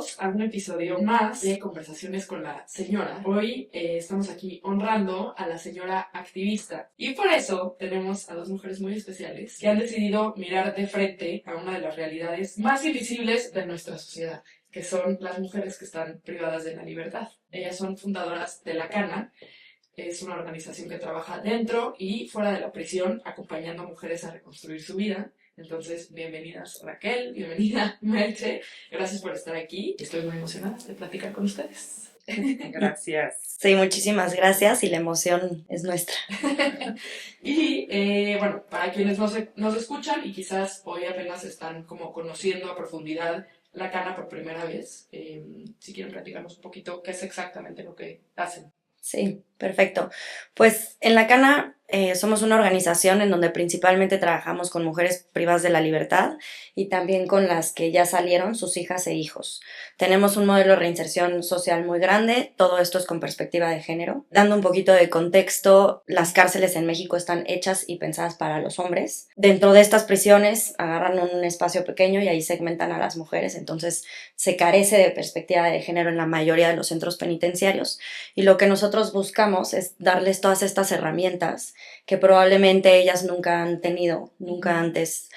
Bienvenidos a un episodio más de Conversaciones con la Señora. Hoy estamos aquí honrando a la señora activista y por eso tenemos a dos mujeres muy especiales que han decidido mirar de frente a una de las realidades más invisibles de nuestra sociedad, que son las mujeres que están privadas de la libertad. Ellas son fundadoras de La Cana. Es una organización que trabaja dentro y fuera de la prisión, acompañando a mujeres a reconstruir su vida. Entonces, bienvenidas Raquel, bienvenida Merche. Gracias por estar aquí. Estoy muy emocionada de platicar con ustedes. Gracias. Sí, muchísimas gracias y la emoción es nuestra. Y bueno, para quienes nos escuchan y quizás hoy apenas están como conociendo a profundidad La Cana por primera vez, si quieren platicarnos un poquito qué es exactamente lo que hacen. Sí, perfecto. Pues en La Cana somos una organización en donde principalmente trabajamos con mujeres privadas de la libertad y también con las que ya salieron, sus hijas e hijos. Tenemos un modelo de reinserción social muy grande, todo esto es con perspectiva de género. Dando un poquito de contexto, las cárceles en México están hechas y pensadas para los hombres. Dentro de estas prisiones agarran un espacio pequeño y ahí segmentan a las mujeres, entonces se carece de perspectiva de género en la mayoría de los centros penitenciarios. Y lo que nosotros buscamos es darles todas estas herramientas que probablemente ellas nunca han tenido, nunca antes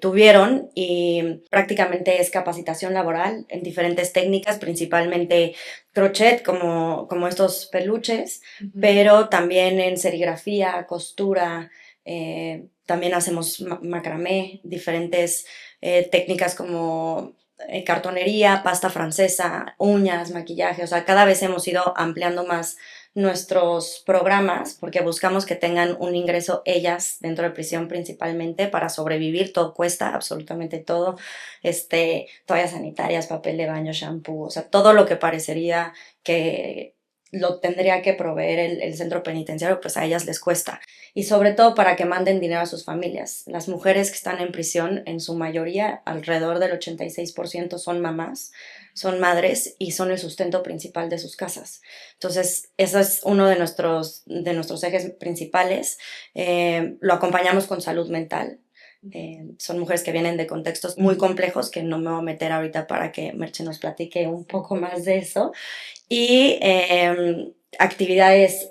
tuvieron, y prácticamente es capacitación laboral en diferentes técnicas, principalmente crochet como estos peluches, pero también en serigrafía, costura, también hacemos macramé, diferentes técnicas como cartonería, pasta francesa, uñas, maquillaje, o sea, cada vez hemos ido ampliando más nuestros programas porque buscamos que tengan un ingreso ellas dentro de prisión principalmente para sobrevivir. Todo cuesta, absolutamente todo, toallas sanitarias, papel de baño, shampoo, o sea, todo lo que parecería que lo tendría que proveer el centro penitenciario, pues a ellas les cuesta. Y sobre todo para que manden dinero a sus familias. Las mujeres que están en prisión, en su mayoría, alrededor del 86% son mamás, son madres y son el sustento principal de sus casas. Entonces, eso es uno de nuestros ejes principales. Lo acompañamos con salud mental. Son mujeres que vienen de contextos muy complejos que no me voy a meter ahorita para que Merche nos platique un poco más de eso. Y actividades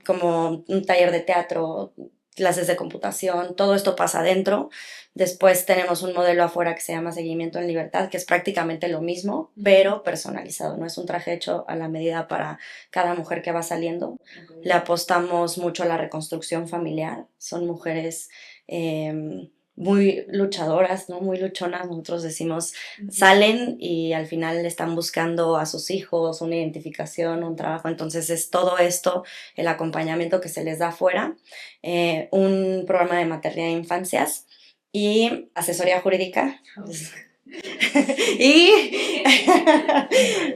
como un taller de teatro, clases de computación, todo esto pasa adentro. Después tenemos un modelo afuera que se llama Seguimiento en Libertad, que es prácticamente lo mismo, pero personalizado. No es un traje hecho a la medida para cada mujer que va saliendo. Okay. Le apostamos mucho a la reconstrucción familiar. Son mujeres muy luchadoras, ¿no? Muy luchonas, nosotros decimos, salen y al final están buscando a sus hijos, una identificación, un trabajo. Entonces es todo esto, el acompañamiento que se les da afuera, un programa de maternidad e infancias y asesoría jurídica. Y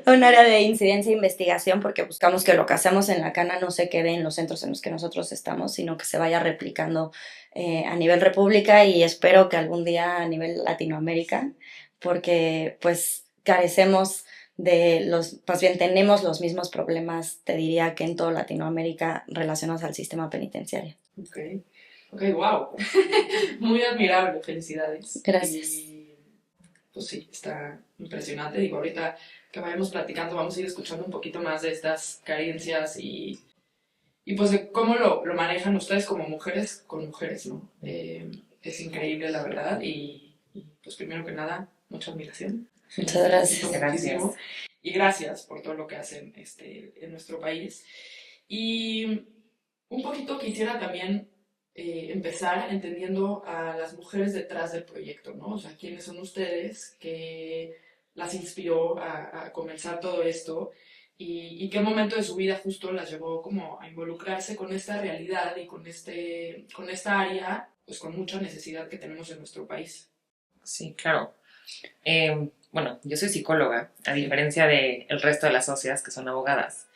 un área de incidencia e investigación, porque buscamos que lo que hacemos en La Cana no se quede en los centros en los que nosotros estamos, sino que se vaya replicando a nivel república y espero que algún día a nivel Latinoamérica, porque pues carecemos más bien tenemos los mismos problemas, te diría que en toda Latinoamérica relacionados al sistema penitenciario. Ok, wow. Muy admirable, felicidades. Gracias. Y pues sí, está impresionante. Digo, ahorita que vayamos platicando vamos a ir escuchando un poquito más de estas carencias y pues de cómo lo manejan ustedes como mujeres con mujeres, ¿no? Es increíble, la verdad, y pues primero que nada, mucha admiración. Muchas gracias. Gracias. Y gracias por todo lo que hacen en nuestro país. Y un poquito quisiera también empezar entendiendo a las mujeres detrás del proyecto, ¿no? O sea, quiénes son ustedes, qué las inspiró a comenzar todo esto y qué momento de su vida justo las llevó como a involucrarse con esta realidad y con esta área, pues con mucha necesidad que tenemos en nuestro país. Sí, claro. Bueno, yo soy psicóloga, a diferencia del resto de las socias que son abogadas.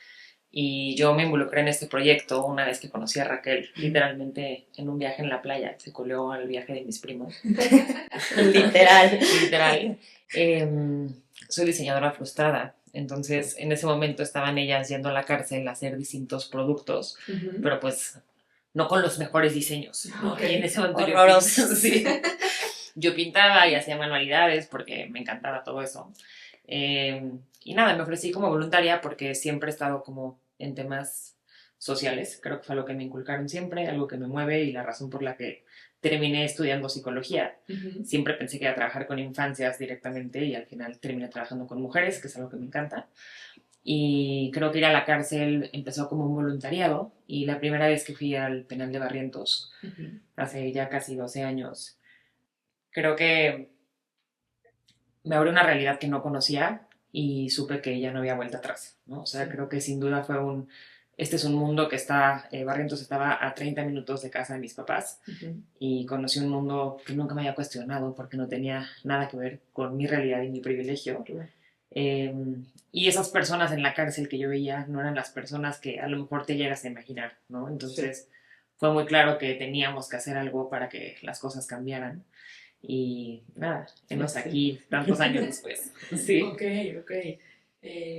Y yo me involucré en este proyecto una vez que conocí a Raquel, literalmente en un viaje en la playa. Se coleó al viaje de mis primos. Literal. Literal. Soy diseñadora frustrada. Entonces, en ese momento estaban ellas yendo a la cárcel a hacer distintos productos, pero pues no con los mejores diseños, ¿no? Okay. Y en ese momento horrorosos. Sí. Yo pintaba y hacía manualidades porque me encantaba todo eso. Y nada, me ofrecí como voluntaria porque siempre he estado como en temas sociales. Creo que fue algo que me inculcaron siempre, algo que me mueve y la razón por la que terminé estudiando psicología. Siempre pensé que iba a trabajar con infancias directamente y al final terminé trabajando con mujeres, que es algo que me encanta. Y creo que ir a la cárcel empezó como un voluntariado y la primera vez que fui al penal de Barrientos, hace ya casi 12 años, creo que me abrió una realidad que no conocía y supe que ya no había vuelta atrás, ¿no? O sea, creo que sin duda fue este es un mundo que está, Barrientos estaba a 30 minutos de casa de mis papás y conocí un mundo que nunca me había cuestionado porque no tenía nada que ver con mi realidad y mi privilegio. Eh, y esas personas en la cárcel que yo veía no eran las personas que a lo mejor te llegas a imaginar, ¿no? Entonces fue muy claro que teníamos que hacer algo para que las cosas cambiaran. Y nada, hemos aquí tantos años después. Sí. Ok.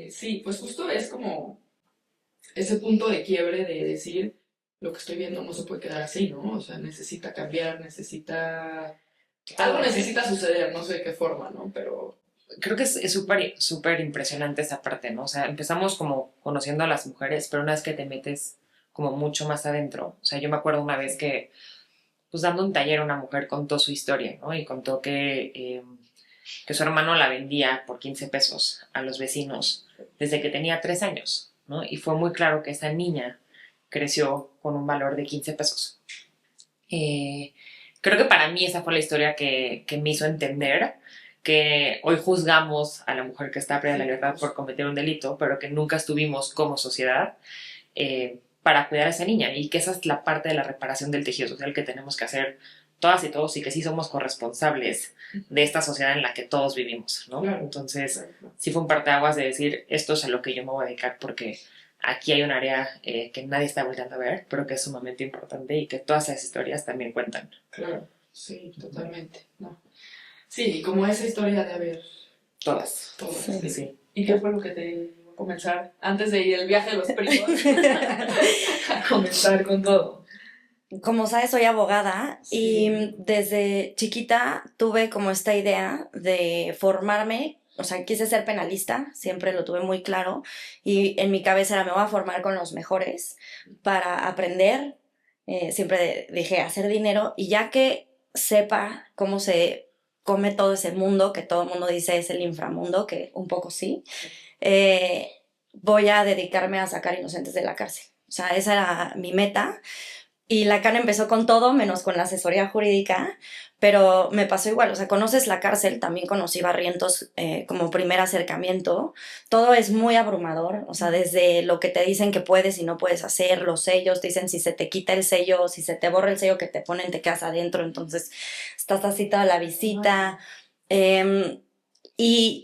Sí, pues justo es como ese punto de quiebre de decir, lo que estoy viendo no se puede quedar así, ¿no? O sea, necesita cambiar, algo necesita suceder, no sé de qué forma, ¿no? Pero creo que es súper impresionante esa parte, ¿no? O sea, empezamos como conociendo a las mujeres, pero una vez que te metes como mucho más adentro, o sea, yo me acuerdo una vez que, pues dando un taller, una mujer contó su historia, ¿no? Y contó que su hermano la vendía por 15 pesos a los vecinos desde que tenía 3 años, ¿no? Y fue muy claro que esa niña creció con un valor de 15 pesos. Creo que para mí esa fue la historia que me hizo entender que hoy juzgamos a la mujer que está privada de la libertad por cometer un delito, pero que nunca estuvimos como sociedad para cuidar a esa niña y que esa es la parte de la reparación del tejido social que tenemos que hacer todas y todos y que sí somos corresponsables de esta sociedad en la que todos vivimos, ¿no? Claro. Entonces, sí fue un parteaguas de decir, esto es a lo que yo me voy a dedicar porque aquí hay un área que nadie está volteando a ver, pero que es sumamente importante y que todas esas historias también cuentan. Claro, sí, totalmente, ¿no? Sí, como esa historia de haber Todas. Sí. Sí. ¿Y qué fue lo que te llevó a comenzar antes de ir el viaje de los primos? A comenzar con todo. Como sabes, soy abogada y desde chiquita tuve como esta idea de formarme, o sea, quise ser penalista, siempre lo tuve muy claro y en mi cabeza era me voy a formar con los mejores para aprender, siempre dije hacer dinero y ya que sepa cómo se come todo ese mundo, que todo el mundo dice es el inframundo, que un poco sí, voy a dedicarme a sacar inocentes de la cárcel. O sea, esa era mi meta. Y la CAN empezó con todo, menos con la asesoría jurídica, pero me pasó igual, o sea, conoces la cárcel, también conocí Barrientos como primer acercamiento, todo es muy abrumador, o sea, desde lo que te dicen que puedes y no puedes hacer, los sellos, te dicen si se te quita el sello, si se te borra el sello que te ponen, te quedas adentro, entonces estás así toda la visita, y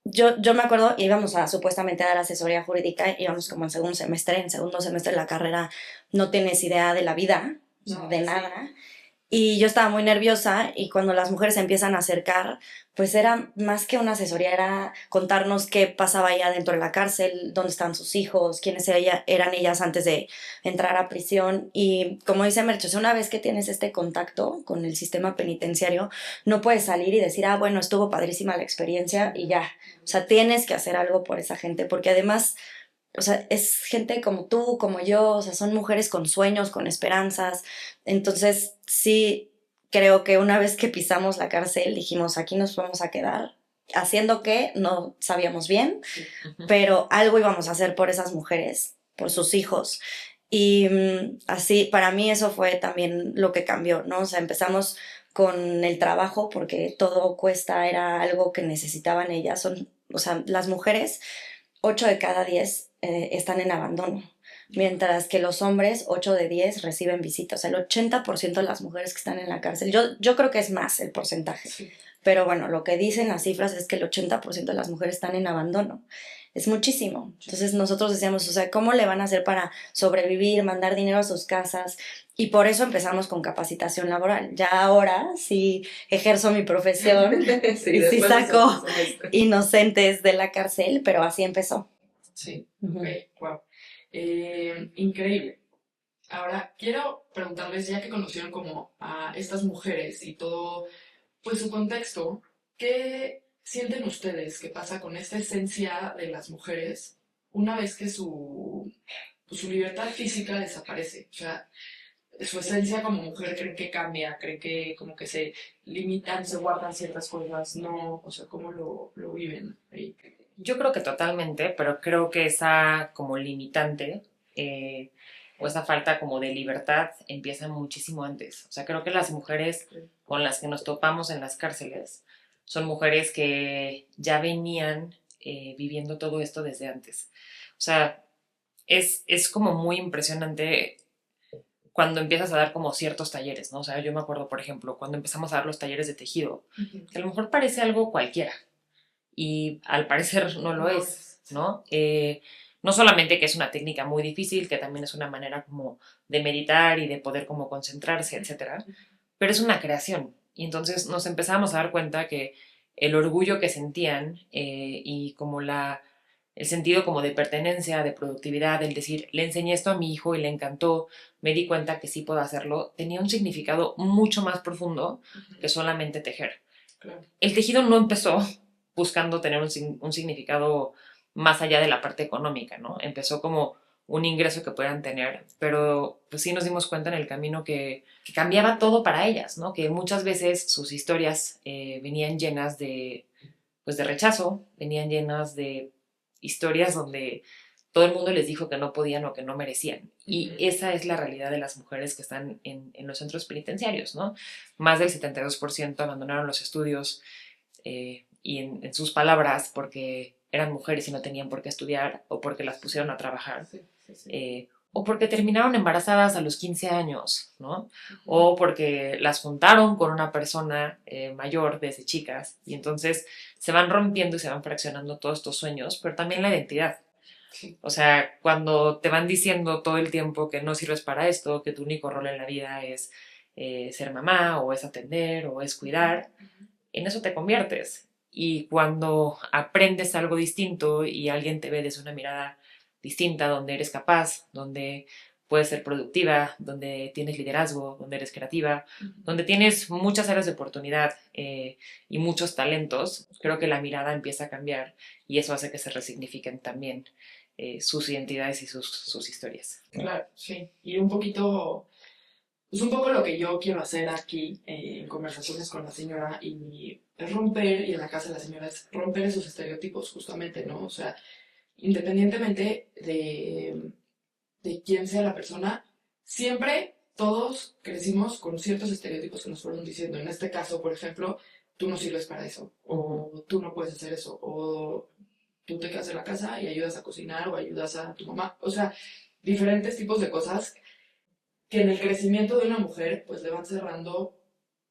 yo me acuerdo, íbamos a supuestamente a dar asesoría jurídica, íbamos como en segundo semestre de la carrera no tienes idea de la vida, No, de nada. Y yo estaba muy nerviosa y cuando las mujeres se empiezan a acercar, pues era más que una asesoría, era contarnos qué pasaba allá dentro de la cárcel, dónde estaban sus hijos, quiénes eran ellas antes de entrar a prisión. Y como dice Mercho, o sea, una vez que tienes este contacto con el sistema penitenciario, no puedes salir y decir, ah, bueno, estuvo padrísima la experiencia y ya. O sea, tienes que hacer algo por esa gente, porque además, o sea, es gente como tú, como yo, o sea, son mujeres con sueños, con esperanzas. Entonces, sí, creo que una vez que pisamos la cárcel, dijimos, aquí nos vamos a quedar, haciendo que no sabíamos bien, pero algo íbamos a hacer por esas mujeres, por sus hijos. Y así, para mí eso fue también lo que cambió, ¿no? O sea, empezamos con el trabajo, porque todo cuesta, era algo que necesitaban ellas. O sea, las mujeres 8 de cada 10 están en abandono, mientras que los hombres 8 de 10 reciben visitas. O sea, el 80% de las mujeres que están en la cárcel, yo creo que es más el porcentaje, pero bueno, lo que dicen las cifras es que el 80% de las mujeres están en abandono. Es muchísimo. Entonces nosotros decíamos, o sea, ¿cómo le van a hacer para sobrevivir, mandar dinero a sus casas? Y por eso empezamos con capacitación laboral. Ya ahora sí ejerzo mi profesión y sí saco inocentes de la cárcel, pero así empezó. Sí, ok, wow. Increíble. Ahora, quiero preguntarles, ya que conocieron como a estas mujeres y todo, pues su contexto, ¿qué sienten ustedes que pasa con esta esencia de las mujeres una vez que pues, su libertad física desaparece? O sea, su esencia como mujer, ¿creen que cambia? ¿Creen que como que se limitan, se guardan ciertas cosas? No, o sea, ¿cómo lo viven ahí? Yo creo que totalmente, pero creo que esa como limitante o esa falta como de libertad empieza muchísimo antes. O sea, creo que las mujeres con las que nos topamos en las cárceles son mujeres que ya venían viviendo todo esto desde antes. O sea, es como muy impresionante cuando empiezas a dar como ciertos talleres, ¿no? O sea, yo me acuerdo, por ejemplo, cuando empezamos a dar los talleres de tejido, que a lo mejor parece algo cualquiera, y al parecer no lo es, ¿no? No solamente que es una técnica muy difícil, que también es una manera como de meditar y de poder como concentrarse, etcétera, pero es una creación. Y entonces nos empezamos a dar cuenta que el orgullo que sentían y como el sentido como de pertenencia, de productividad, el decir, le enseñé esto a mi hijo y le encantó, me di cuenta que sí puedo hacerlo, tenía un significado mucho más profundo que solamente tejer. Claro. El tejido no empezó buscando tener un significado más allá de la parte económica, ¿no? Empezó como un ingreso que puedan tener, pero pues sí nos dimos cuenta en el camino que cambiaba todo para ellas, ¿no? Que muchas veces sus historias venían llenas pues de rechazo, venían llenas de historias donde todo el mundo les dijo que no podían o que no merecían. Y esa es la realidad de las mujeres que están en los centros penitenciarios, ¿no? Más del 72% abandonaron los estudios y en sus palabras porque eran mujeres y no tenían por qué estudiar o porque las pusieron a trabajar. Sí. O porque terminaron embarazadas a los 15 años, ¿no? O porque las juntaron con una persona mayor desde chicas y entonces se van rompiendo y se van fraccionando todos estos sueños, pero también la identidad. Sí. O sea, cuando te van diciendo todo el tiempo que no sirves para esto, que tu único rol en la vida es ser mamá o es atender o es cuidar, en eso te conviertes. Y cuando aprendes algo distinto y alguien te ve desde una mirada distinta, donde eres capaz, donde puedes ser productiva, donde tienes liderazgo, donde eres creativa, donde tienes muchas áreas de oportunidad y muchos talentos, creo que la mirada empieza a cambiar y eso hace que se resignifiquen también sus identidades y sus historias. Claro, sí. Y un poquito, pues un poco lo que yo quiero hacer aquí en conversaciones con la señora y es romper, y en la casa de la señora es romper esos estereotipos justamente, ¿no? O sea, independientemente de quién sea la persona, siempre todos crecimos con ciertos estereotipos que nos fueron diciendo. En este caso, por ejemplo, tú no sirves para eso, o tú no puedes hacer eso, o tú te quedas en la casa y ayudas a cocinar o ayudas a tu mamá. O sea, diferentes tipos de cosas que en el crecimiento de una mujer pues le van cerrando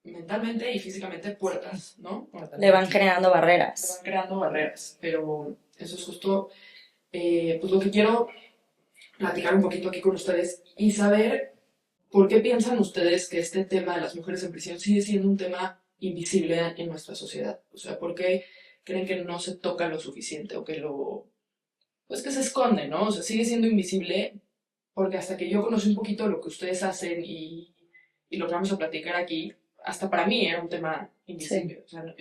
mentalmente y físicamente puertas, ¿no? Le van creando barreras. Le van creando barreras, pero eso es justo pues lo que quiero platicar un poquito aquí con ustedes y saber por qué piensan ustedes que este tema de las mujeres en prisión sigue siendo un tema invisible en nuestra sociedad. O sea, ¿por qué creen que no se toca lo suficiente o que pues que se esconde, ¿no? O sea, sigue siendo invisible porque hasta que yo conocí un poquito lo que ustedes hacen y lo que vamos a platicar aquí, hasta para mí era un tema invisible. Sí. O sea,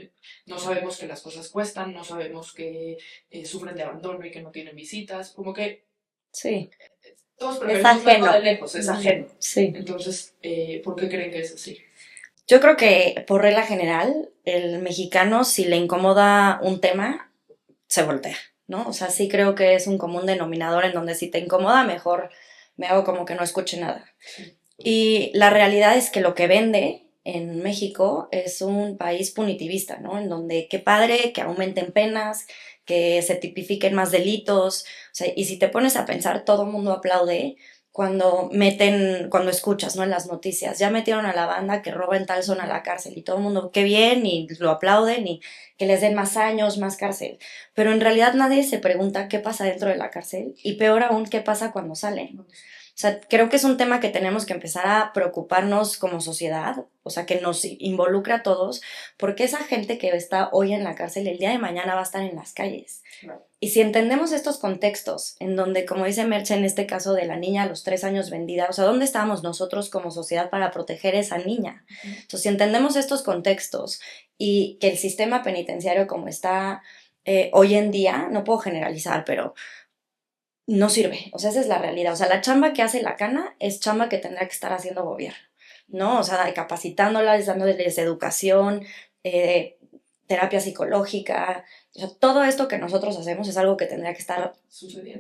no sabemos que las cosas cuestan, no sabemos que sufren de abandono y que no tienen visitas, como que... Sí. Todos preferimos verlo de lejos, es ajeno. Sí. Entonces, ¿por qué creen que es así? Yo creo que por regla general, el mexicano, si le incomoda un tema, se voltea, ¿no? O sea, sí creo que es un común denominador en donde si te incomoda, mejor me hago como que no escuche nada. Sí. Y la realidad es que lo que vende en México es un país punitivista, ¿no? En donde qué padre que aumenten penas, que se tipifiquen más delitos, o sea, y si te pones a pensar, todo el mundo aplaude cuando escuchas, ¿no? En las noticias, ya metieron a la banda que roba en tal zona a la cárcel y todo el mundo, qué bien, y lo aplauden y que les den más años, más cárcel. Pero en realidad nadie se pregunta qué pasa dentro de la cárcel y peor aún, qué pasa cuando salen. O sea, creo que es un tema que tenemos que empezar a preocuparnos como sociedad, o sea, que nos involucra a todos, porque esa gente que está hoy en la cárcel, el día de mañana va a estar en las calles. Claro. Y si entendemos estos contextos, en donde, como dice Merche, en este caso de la niña a los 3 años vendida, o sea, ¿dónde estábamos nosotros como sociedad para proteger a esa niña? Entonces, si entendemos estos contextos y que el sistema penitenciario como está hoy en día, no puedo generalizar, pero no sirve. O sea, esa es la realidad. O sea, la chamba que hace la cana es chamba que tendrá que estar haciendo gobierno, ¿no? O sea, capacitándolas, dándoles educación, eh, terapia psicológica. O sea, todo esto que nosotros hacemos es algo que tendría que estar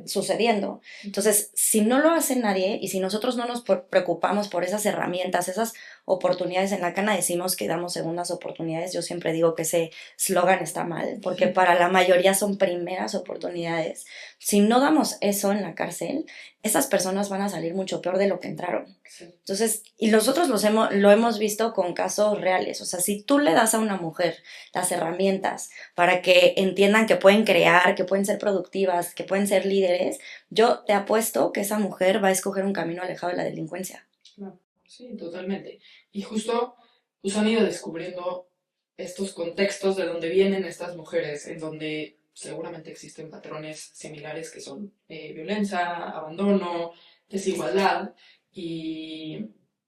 sucediendo. Entonces, si no lo hace nadie y si nosotros no nos preocupamos por esas herramientas, esas oportunidades en la cana, decimos que damos segundas oportunidades. Yo siempre digo que ese eslogan está mal, porque para la mayoría son primeras oportunidades. Si no damos eso en la cárcel, esas personas van a salir mucho peor de lo que entraron. Sí. Entonces, y nosotros lo hemos visto con casos reales. O sea, si tú le das a una mujer las herramientas para que entiendan que pueden crear, que pueden ser productivas, que pueden ser líderes, yo te apuesto que esa mujer va a escoger un camino alejado de la delincuencia. Claro. Sí, totalmente. Y justo pues han ido descubriendo estos contextos de donde vienen estas mujeres, en donde seguramente existen patrones similares que son violencia, abandono, desigualdad, y,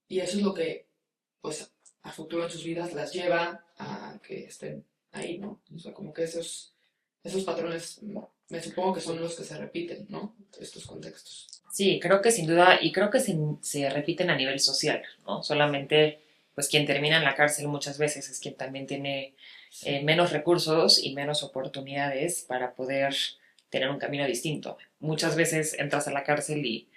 y eso es lo que, pues, a futuro en sus vidas las lleva a que estén ahí, ¿no? O sea, como que esos patrones, me supongo que son los que se repiten, ¿no? Estos contextos. Sí, creo que sin duda, y creo que se repiten a nivel social, ¿no? Solamente, pues quien termina en la cárcel muchas veces es quien también tiene menos recursos y menos oportunidades para poder tener un camino distinto. Muchas veces entras a la cárcel y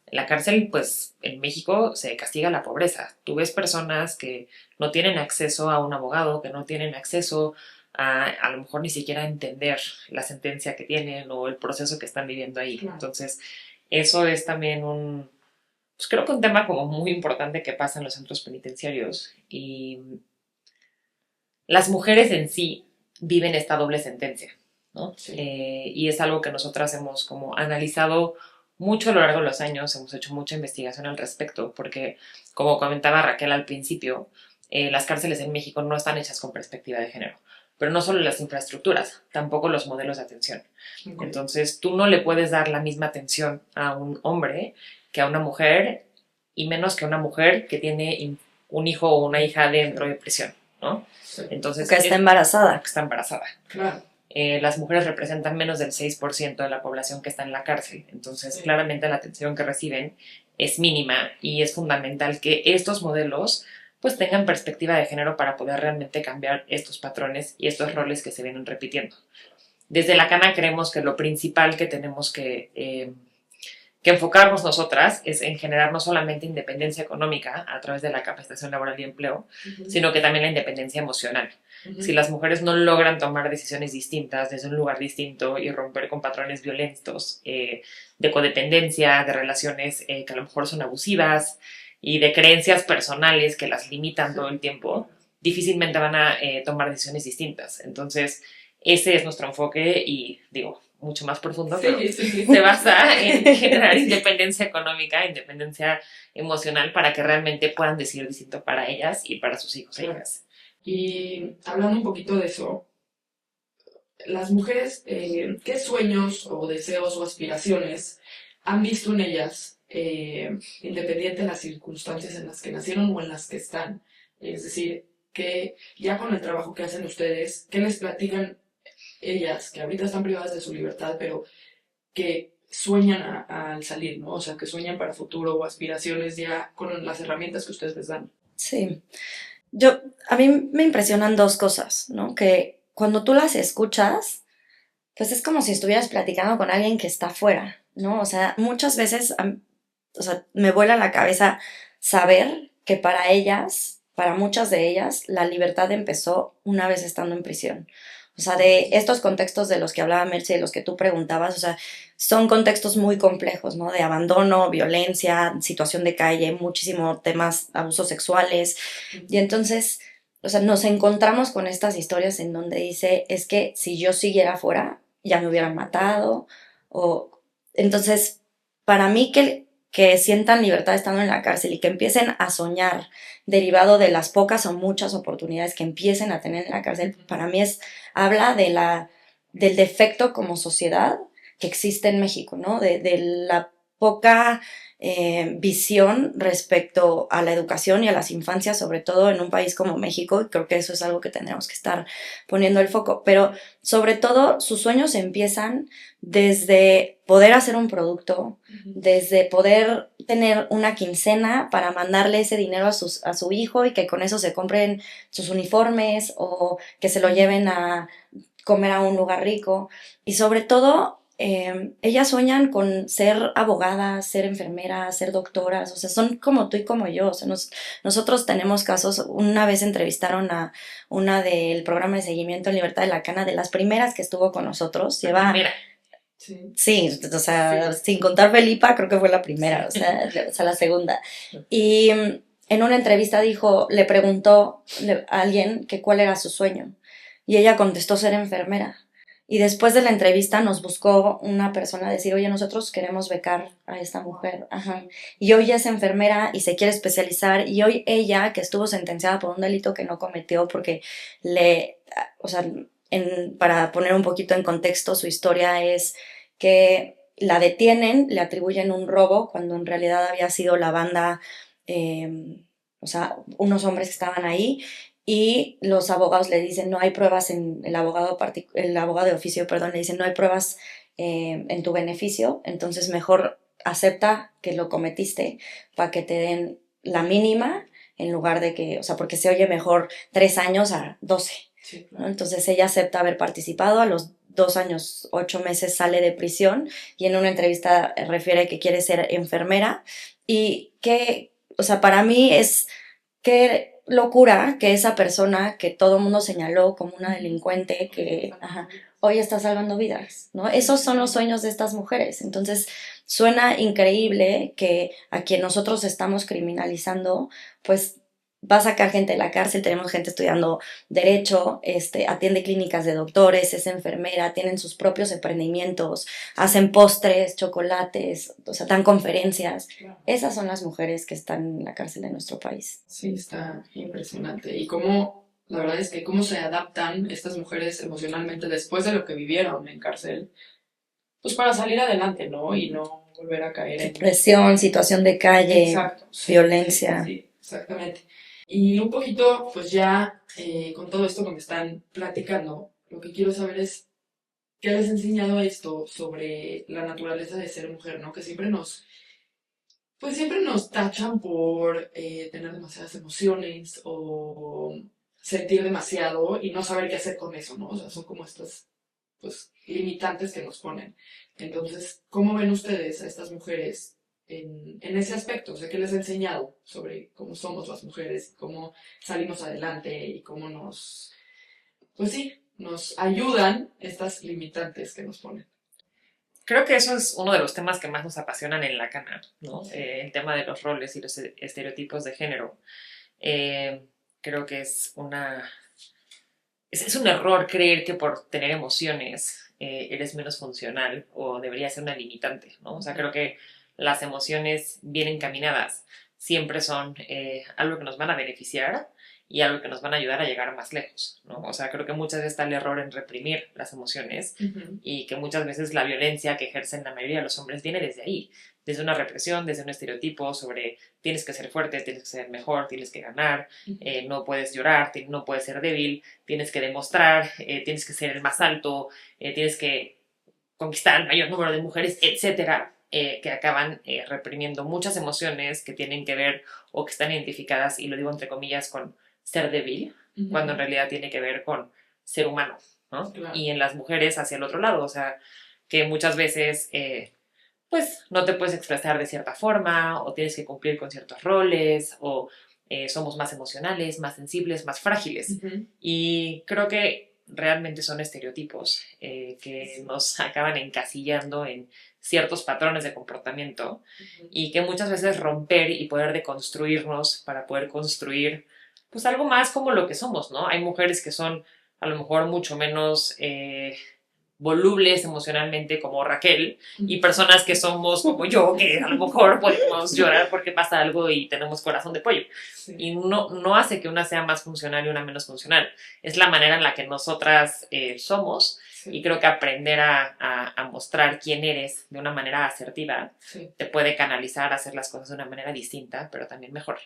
en la cárcel, pues en México se castiga la pobreza. Tú ves personas que no tienen acceso a un abogado, que no tienen acceso a lo mejor ni siquiera entender la sentencia que tienen o el proceso que están viviendo ahí. Claro. Entonces, eso es también pues creo que un tema como muy importante que pasa en los centros penitenciarios. Y las mujeres en sí viven esta doble sentencia, ¿no? Sí. Y es algo que nosotras hemos como analizado mucho a lo largo de los años, hemos hecho mucha investigación al respecto, porque como comentaba Raquel al principio, las cárceles en México no están hechas con perspectiva de género, pero no solo las infraestructuras, tampoco los modelos de atención. Okay. Entonces tú no le puedes dar la misma atención a un hombre que a una mujer, y menos que a una mujer que tiene un hijo o una hija dentro de prisión, ¿no? Sí. Entonces, Que está embarazada. Que está embarazada. Claro. Las mujeres representan menos del 6% de la población que está en la cárcel. Entonces, Sí. claramente la atención que reciben es mínima y es fundamental que estos modelos pues tengan perspectiva de género para poder realmente cambiar estos patrones y estos roles que se vienen repitiendo. Desde la Cana creemos que lo principal que tenemos que enfocarnos nosotras es en generar no solamente independencia económica a través de la capacitación laboral y empleo, sino que también la independencia emocional. Si las mujeres no logran tomar decisiones distintas desde un lugar distinto y romper con patrones violentos, de codependencia, de relaciones que a lo mejor son abusivas y de creencias personales que las limitan todo el tiempo, difícilmente van a tomar decisiones distintas. Entonces, ese es nuestro enfoque y, digo, mucho más profundo, Sí, pero sí. se basa en generar independencia económica, independencia emocional para que realmente puedan decidir distinto para ellas y para sus hijos e hijas. Y hablando un poquito de eso, las mujeres, ¿qué sueños o deseos o aspiraciones han visto en ellas, independiente de las circunstancias en las que nacieron o en las que están? Es decir, que ya con el trabajo que hacen ustedes, ¿qué les platican ellas, que ahorita están privadas de su libertad, pero que sueñan al salir, ¿no? O sea, que sueñan para futuro o aspiraciones ya con las herramientas que ustedes les dan? Sí. A mí me impresionan dos cosas, ¿no? Que cuando tú las escuchas, pues es como si estuvieras platicando con alguien que está afuera, ¿no? O sea, muchas veces, o sea, me vuela la cabeza saber que para ellas, para muchas de ellas, la libertad empezó una vez estando en prisión. O sea, de estos contextos de los que hablaba Merce, de los que tú preguntabas, o sea, son contextos muy complejos, ¿no? De abandono, violencia, situación de calle, muchísimo temas, abusos sexuales. Y entonces, o sea, nos encontramos con estas historias en donde dice, es que si yo siguiera afuera, ya me hubieran matado. O entonces, para mí que que sientan libertad estando en la cárcel y que empiecen a soñar derivado de las pocas o muchas oportunidades que empiecen a tener en la cárcel, para mí habla del defecto como sociedad que existe en México, ¿no? De la poca visión respecto a la educación y a las infancias, sobre todo en un país como México, y creo que eso es algo que tendremos que estar poniendo el foco, pero sobre todo sus sueños empiezan desde poder hacer un producto, desde poder tener una quincena para mandarle ese dinero a su hijo y que con eso se compren sus uniformes o que se lo lleven a comer a un lugar rico. Y sobre todo, ellas sueñan con ser abogadas, ser enfermeras, ser doctoras, o sea, son como tú y como yo. O sea, nosotros tenemos casos. Una vez entrevistaron a una del programa de seguimiento en Libertad de la Cana, de las primeras que estuvo con nosotros. Lleva... Mira. Sí, o sea, sí. Sin contar Felipa, creo que fue la primera, sí. o sea, la segunda. Y en una entrevista le preguntó a alguien que cuál era su sueño. Y ella contestó ser enfermera. Y después de la entrevista nos buscó una persona a decir, oye, nosotros queremos becar a esta mujer. Ajá. Y hoy ya es enfermera y se quiere especializar. Y hoy ella, que estuvo sentenciada por un delito que no cometió porque o sea, para poner un poquito en contexto, su historia es que la detienen, le atribuyen un robo cuando en realidad había sido la banda, o sea, unos hombres que estaban ahí. Y los abogados le dicen, no hay pruebas el abogado de oficio, perdón, le dicen, no hay pruebas en tu beneficio, entonces mejor acepta que lo cometiste para que te den la mínima en lugar de que, o sea, porque se oye mejor 3 años a 12. Sí, claro. ¿No? Entonces ella acepta haber participado, a los 2 años, 8 meses sale de prisión y en una entrevista refiere que quiere ser enfermera y que, o sea, para mí es que locura que esa persona que todo el mundo señaló como una delincuente que hoy está salvando vidas, ¿no? Esos son los sueños de estas mujeres. Entonces, suena increíble que a quien nosotros estamos criminalizando, pues va a sacar gente de la cárcel. Tenemos gente estudiando derecho, atiende clínicas de doctores, es enfermera, tienen sus propios emprendimientos, hacen postres, chocolates, o sea, dan conferencias. Claro. Esas son las mujeres que están en la cárcel de nuestro país. Sí, está impresionante. Y cómo, la verdad es que cómo se adaptan estas mujeres emocionalmente después de lo que vivieron en cárcel, pues para salir adelante, ¿no? Y no volver a caer en presión, situación de calle, exacto, violencia. Sí, exactamente. Y un poquito, pues ya con todo esto que me están platicando, lo que quiero saber es qué les ha enseñado esto sobre la naturaleza de ser mujer, ¿no? Que pues siempre nos tachan por tener demasiadas emociones o sentir demasiado y no saber qué hacer con eso, ¿no? O sea, son como estas, pues, limitantes que nos ponen. Entonces, ¿cómo ven ustedes a estas mujeres en ese aspecto? O sea, ¿qué les ha enseñado sobre cómo somos las mujeres, cómo salimos adelante y cómo pues sí, nos ayudan estas limitantes que nos ponen? Creo que eso es uno de los temas que más nos apasionan en la cana, ¿no? El tema de los roles y los estereotipos de género. Creo que es un error creer que por tener emociones eres menos funcional o debería ser una limitante, ¿no? O sea, creo que las emociones bien encaminadas siempre son algo que nos van a beneficiar y algo que nos van a ayudar a llegar más lejos, ¿no? O sea, creo que muchas veces está el error en reprimir las emociones y que muchas veces la violencia que ejercen la mayoría de los hombres viene desde ahí, desde una represión, desde un estereotipo sobre tienes que ser fuerte, tienes que ser mejor, tienes que ganar, no puedes llorar, no puedes ser débil, tienes que demostrar, tienes que ser el más alto, tienes que conquistar el mayor número de mujeres, etcétera, que acaban reprimiendo muchas emociones que tienen que ver o que están identificadas, y lo digo entre comillas, con ser débil, cuando en realidad tiene que ver con ser humano, ¿no? Claro. Y en las mujeres hacia el otro lado, o sea, que muchas veces pues no te puedes expresar de cierta forma o tienes que cumplir con ciertos roles o somos más emocionales, más sensibles, más frágiles. Y creo que realmente son estereotipos que nos acaban encasillando en ciertos patrones de comportamiento y que muchas veces romper y poder deconstruirnos para poder construir pues algo más como lo que somos, ¿no? Hay mujeres que son a lo mejor mucho menos volubles emocionalmente como Raquel y personas que somos como yo, que a lo mejor podemos llorar porque pasa algo y tenemos corazón de pollo. Sí. Y no hace que una sea más funcional y una menos funcional. Es la manera en la que nosotras somos. Sí. Y creo que aprender a mostrar quién eres de una manera asertiva Sí. te puede canalizar a hacer las cosas de una manera distinta, pero también mejor.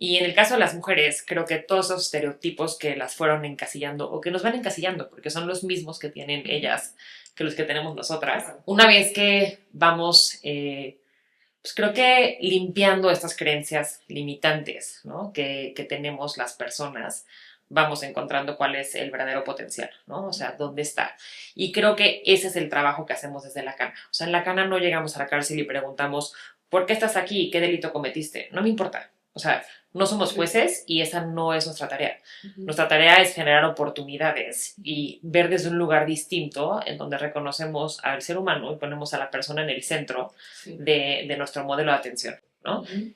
Y en el caso de las mujeres, creo que todos esos estereotipos que las fueron encasillando o que nos van encasillando, porque son los mismos que tienen ellas que los que tenemos nosotras, una vez que vamos, pues creo que limpiando estas creencias limitantes, ¿no? que tenemos las personas, vamos encontrando cuál es el verdadero potencial, ¿no? O sea, dónde está. Y creo que ese es el trabajo que hacemos desde la Cana. O sea, en la Cana no llegamos a la cárcel y preguntamos, ¿por qué estás aquí? ¿Qué delito cometiste? No me importa. O sea, no somos jueces y esa no es nuestra tarea. Nuestra tarea es generar oportunidades y ver desde un lugar distinto en donde reconocemos al ser humano y ponemos a la persona en el centro Sí. de nuestro modelo de atención, ¿no? Ujú.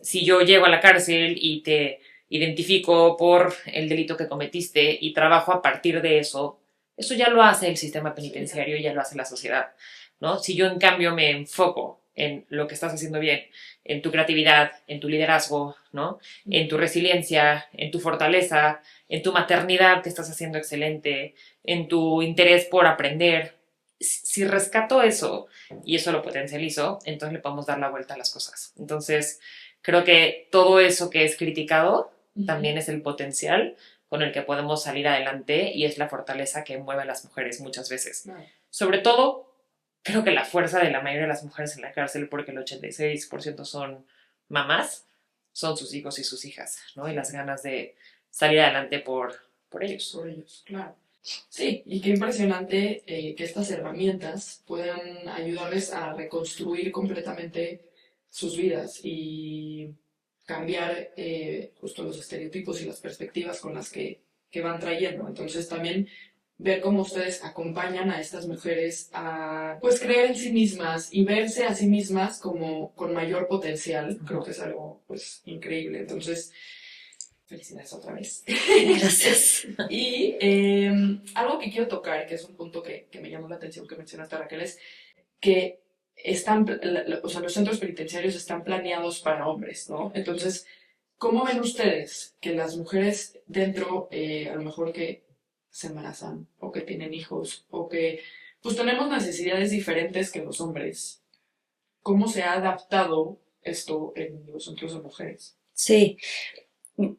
Si yo llego a la cárcel y te identifico por el delito que cometiste y trabajo a partir de eso ya lo hace el sistema penitenciario y ya lo hace la sociedad, ¿no? Si yo en cambio me enfoco en lo que estás haciendo bien, en tu creatividad, en tu liderazgo, ¿no? En tu resiliencia, en tu fortaleza, en tu maternidad que estás haciendo excelente, en tu interés por aprender. Si rescato eso y eso lo potencializo, entonces le podemos dar la vuelta a las cosas. Entonces, creo que todo eso que es criticado también es el potencial con el que podemos salir adelante y es la fortaleza que mueve a las mujeres muchas veces. Claro. Sobre todo, creo que la fuerza de la mayoría de las mujeres en la cárcel, porque el 86% son mamás, son sus hijos y sus hijas, ¿no? Y las ganas de salir adelante por ellos. Por ellos, claro. Sí, y qué impresionante que estas herramientas puedan ayudarles a reconstruir completamente sus vidas y cambiar justo los estereotipos y las perspectivas con las que van trayendo. Entonces también ver cómo ustedes acompañan a estas mujeres a pues creer en sí mismas y verse a sí mismas como con mayor potencial, creo que es algo pues increíble. Entonces, felicidades otra vez. Gracias. Y algo que quiero tocar, que es un punto que me llamó la atención que mencionaste, Raquel, es que o sea, los centros penitenciarios están planeados para hombres, ¿no? Entonces, ¿cómo ven ustedes que las mujeres dentro, a lo mejor que se embarazan o que tienen hijos o que pues tenemos necesidades diferentes que los hombres, cómo se ha adaptado esto en los centros de mujeres? Sí,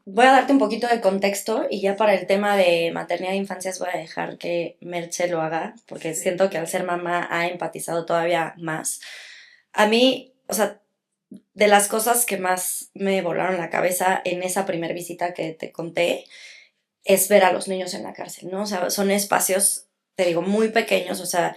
voy a darte un poquito de contexto y ya para el tema de maternidad e infancias voy a dejar que Merche lo haga, porque siento que al ser mamá ha empatizado todavía más. A mí, o sea, de las cosas que más me volaron la cabeza en esa primer visita que te conté, es ver a los niños en la cárcel, ¿no? O sea, son espacios, te digo, muy pequeños, o sea,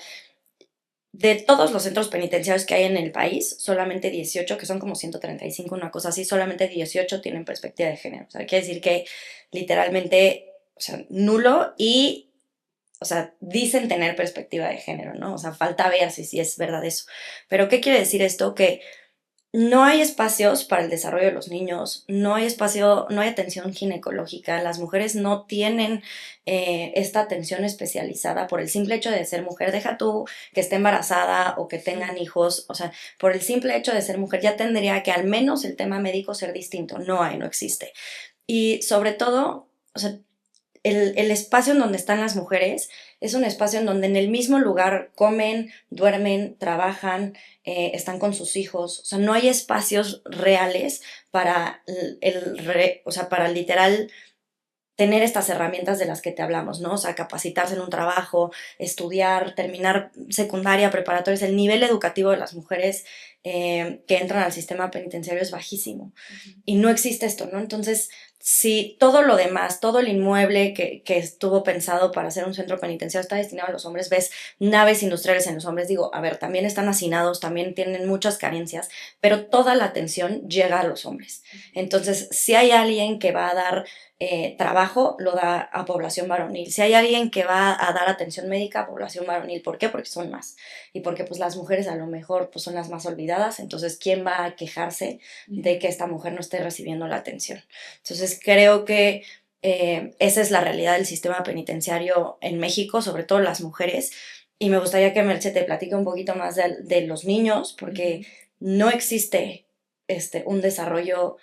de todos los centros penitenciarios que hay en el país, solamente 18, que son como 135, una cosa así, solamente 18 tienen perspectiva de género. O sea, quiere decir que literalmente, o sea, nulo y, o sea, dicen tener perspectiva de género, ¿no? O sea, falta ver si es verdad eso. Pero, ¿qué quiere decir esto? Que no hay espacios para el desarrollo de los niños, no hay espacio, no hay atención ginecológica, las mujeres no tienen esta atención especializada por el simple hecho de ser mujer. Deja tú que esté embarazada o que tengan hijos, o sea, por el simple hecho de ser mujer ya tendría que al menos el tema médico ser distinto. No hay, no existe. Y sobre todo, o sea, el espacio en donde están las mujeres es un espacio en donde en el mismo lugar comen, duermen, trabajan, están con sus hijos. O sea, no hay espacios reales para o sea, para literal tener estas herramientas de las que te hablamos, ¿no? O sea, capacitarse en un trabajo, estudiar, terminar secundaria, preparatoria. El nivel educativo de las mujeres que entran al sistema penitenciario es bajísimo. Y no existe esto, ¿no? Entonces, si todo lo demás, todo el inmueble que estuvo pensado para hacer un centro penitenciario está destinado a los hombres, ves naves industriales en los hombres, digo, a ver, también están hacinados, también tienen muchas carencias, pero toda la atención llega a los hombres. Entonces, si hay alguien que va a dar trabajo, lo da a población varonil. Si hay alguien que va a dar atención médica a población varonil, ¿por qué? Porque son más. Y porque pues las mujeres a lo mejor pues, son las más olvidadas, entonces ¿quién va a quejarse de que esta mujer no esté recibiendo la atención? Entonces creo que Esa es la realidad del sistema penitenciario en México, sobre todo las mujeres. Y me gustaría que Merche te platique un poquito más de los niños, porque no existe un desarrollo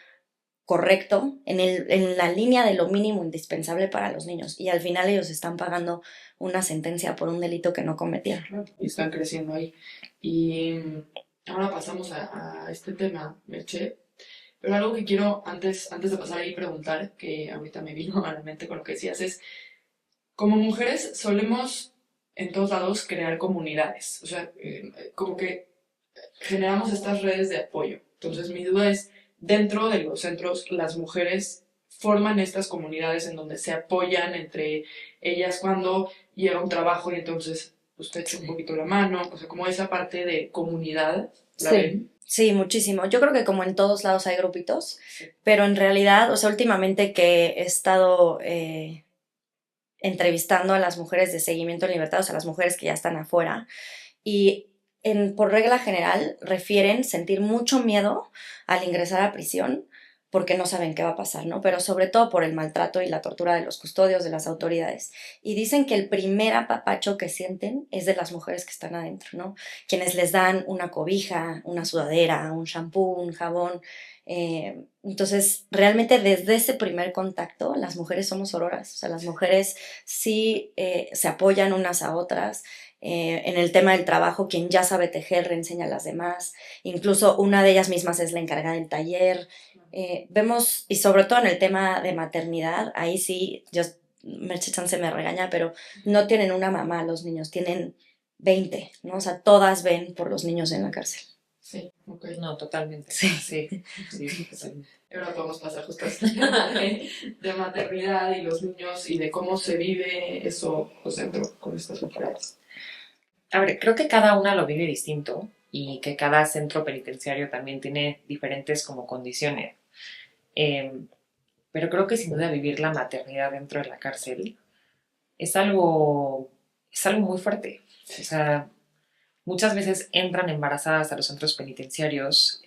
correcto en la línea de lo mínimo indispensable para los niños. Y al final ellos están pagando una sentencia por un delito que no cometieron. Claro, y están creciendo ahí. Y ahora pasamos a este tema, Meche. Pero algo que quiero antes de pasar ahí preguntar, que ahorita me vino a la mente con lo que decías, es, como mujeres solemos en todos lados crear comunidades. O sea, como que generamos estas redes de apoyo. Entonces, mi duda es, dentro de los centros, las mujeres forman estas comunidades en donde se apoyan entre ellas cuando llega un trabajo y entonces usted echa un poquito la mano, o sea, como esa parte de comunidad, ¿la ven? Sí, muchísimo. Yo creo que como en todos lados hay grupitos, pero en realidad, o sea, últimamente que he estado entrevistando a las mujeres de seguimiento en libertad, o sea, las mujeres que ya están afuera, y por regla general refieren sentir mucho miedo al ingresar a prisión porque no saben qué va a pasar, ¿no? Pero sobre todo por el maltrato y la tortura de los custodios, de las autoridades. Y dicen que el primer apapacho que sienten es de las mujeres que están adentro, ¿no? Quienes les dan una cobija, una sudadera, un shampoo, un jabón. Entonces, realmente desde ese primer contacto, las mujeres somos auroras. O sea, las mujeres sí se apoyan unas a otras. En el tema del trabajo, quien ya sabe tejer reenseña a las demás, incluso una de ellas mismas es la encargada del taller. Vemos, y sobre todo en el tema de maternidad, ahí sí, Merche Chan se me regaña, pero no tienen una mamá los niños, tienen 20, ¿no? O sea, todas ven por los niños en la cárcel. Sí, ok. No, totalmente. Sí. Sí, totalmente. Ahora podemos pasar justo a este tema de maternidad y los niños y de cómo se vive eso pues, dentro con estas mujeres. A ver, creo que cada una lo vive distinto y que cada centro penitenciario también tiene diferentes como condiciones. Pero creo que sin duda vivir la maternidad dentro de la cárcel es algo muy fuerte. O sea, muchas veces entran embarazadas a los centros penitenciarios,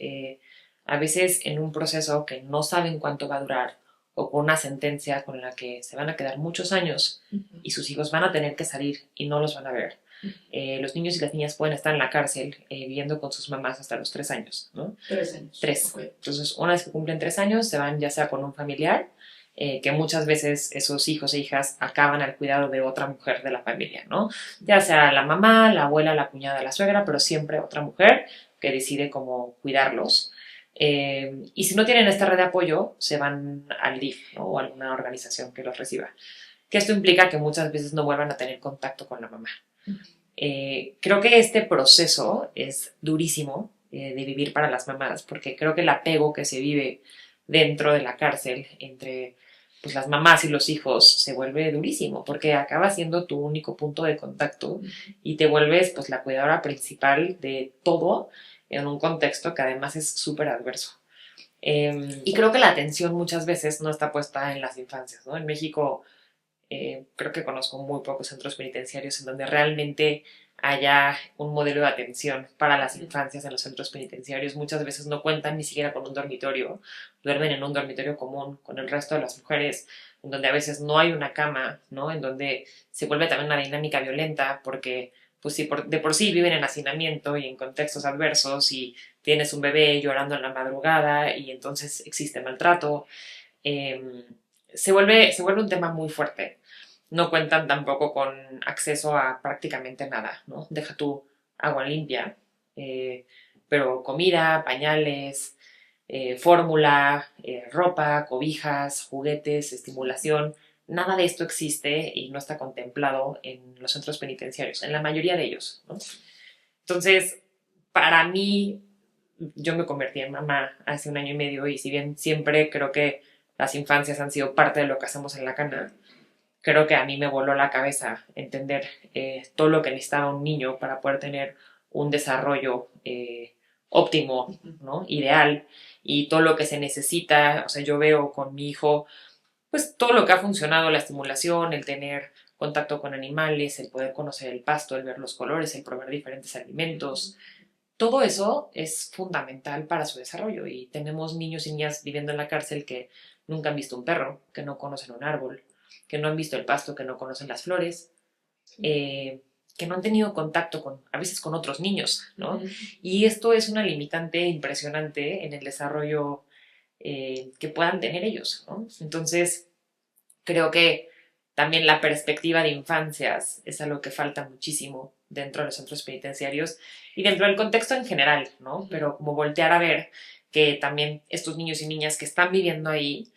a veces en un proceso que no saben cuánto va a durar o con una sentencia con la que se van a quedar muchos años y sus hijos van a tener que salir y no los van a ver. Los niños y las niñas pueden estar en la cárcel viviendo con sus mamás hasta los 3 años, ¿no? 3 años. 3. Okay. Entonces, una vez que cumplen 3 años, se van ya sea con un familiar, que muchas veces esos hijos e hijas acaban al cuidado de otra mujer de la familia, ¿no? Ya sea la mamá, la abuela, la cuñada, la suegra, pero siempre otra mujer que decide cómo cuidarlos. Y si no tienen esta red de apoyo, se van al DIF, ¿no? O a alguna organización que los reciba. Que esto implica que muchas veces no vuelvan a tener contacto con la mamá. Creo que este proceso es durísimo de vivir para las mamás, porque creo que el apego que se vive dentro de la cárcel entre pues, las mamás y los hijos se vuelve durísimo, porque acaba siendo tu único punto de contacto y te vuelves pues, la cuidadora principal de todo en un contexto que además es súper adverso. Y creo que la atención muchas veces no está puesta en las infancias, ¿no? En México creo que conozco muy pocos centros penitenciarios en donde realmente haya un modelo de atención para las infancias en los centros penitenciarios. Muchas veces no cuentan ni siquiera con un dormitorio, duermen en un dormitorio común con el resto de las mujeres, en donde a veces no hay una cama, ¿no? En donde se vuelve también una dinámica violenta porque pues si de por sí viven en hacinamiento y en contextos adversos y tienes un bebé llorando en la madrugada y entonces existe maltrato, se vuelve un tema muy fuerte. No cuentan tampoco con acceso a prácticamente nada, ¿no? Deja tu agua limpia, pero comida, pañales, fórmula, ropa, cobijas, juguetes, estimulación, nada de esto existe y no está contemplado en los centros penitenciarios, en la mayoría de ellos, ¿no? Entonces, para mí, yo me convertí en mamá hace 1 año y medio y si bien siempre creo que las infancias han sido parte de lo que hacemos en la cana, creo que a mí me voló la cabeza entender todo lo que necesitaba un niño para poder tener un desarrollo óptimo, ¿no? Ideal, y todo lo que se necesita. O sea, yo veo con mi hijo, pues todo lo que ha funcionado, la estimulación, el tener contacto con animales, el poder conocer el pasto, el ver los colores, el probar diferentes alimentos. Todo eso es fundamental para su desarrollo y tenemos niños y niñas viviendo en la cárcel que nunca han visto un perro, que no conocen un árbol, que no han visto el pasto, que no conocen las flores, que no han tenido contacto a veces con otros niños, ¿no? Y esto es una limitante impresionante en el desarrollo que puedan tener ellos, ¿no? Entonces, creo que también la perspectiva de infancias es algo que falta muchísimo dentro de los centros penitenciarios y dentro del contexto en general, ¿no? Pero como voltear a ver que también estos niños y niñas que están viviendo ahí,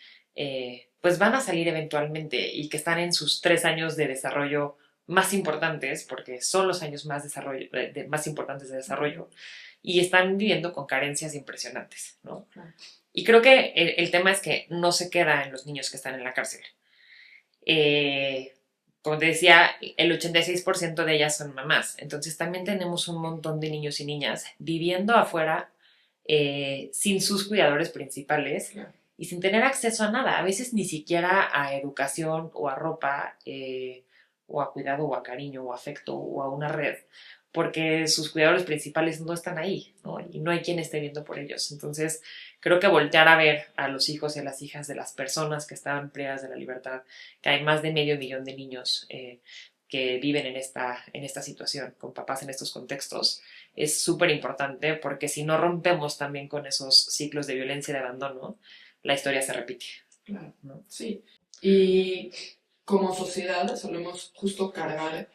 pues van a salir eventualmente y que están en sus 3 años de desarrollo más importantes, porque son los años más importantes de desarrollo, y están viviendo con carencias impresionantes, ¿no? Y creo que el tema es que no se queda en los niños que están en la cárcel. Como te decía, el 86% de ellas son mamás. Entonces también tenemos un montón de niños y niñas viviendo afuera sin sus cuidadores principales y sin tener acceso a nada. A veces ni siquiera a educación o a ropa o a cuidado o a cariño o a afecto o a una red, porque sus cuidadores principales no están ahí, ¿no? Y no hay quien esté viendo por ellos. Entonces, creo que voltear a ver a los hijos y a las hijas de las personas que estaban privadas de la libertad, que hay más de 500,000 de niños que viven en esta situación, con papás en estos contextos, es súper importante, porque si no rompemos también con esos ciclos de violencia y de abandono, la historia se repite. Claro, ¿no? Sí. Y como sociedad solemos justo cargar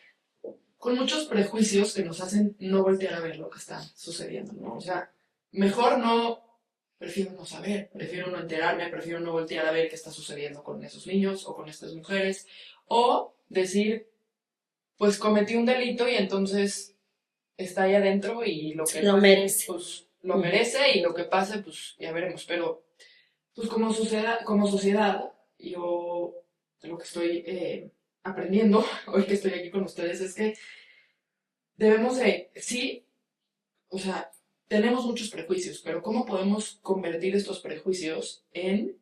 con muchos prejuicios que nos hacen no voltear a ver lo que está sucediendo, ¿no? O sea, mejor no, prefiero no saber, prefiero no enterarme, prefiero no voltear a ver qué está sucediendo con esos niños o con estas mujeres, o decir, pues cometí un delito y entonces está ahí adentro y lo que Lo pase, merece. pues lo merece, y lo que pase, pues ya veremos. Pero pues como sociedad, yo lo que estoy aprendiendo hoy que estoy aquí con ustedes es que debemos de, sí, o sea, tenemos muchos prejuicios, pero ¿cómo podemos convertir estos prejuicios en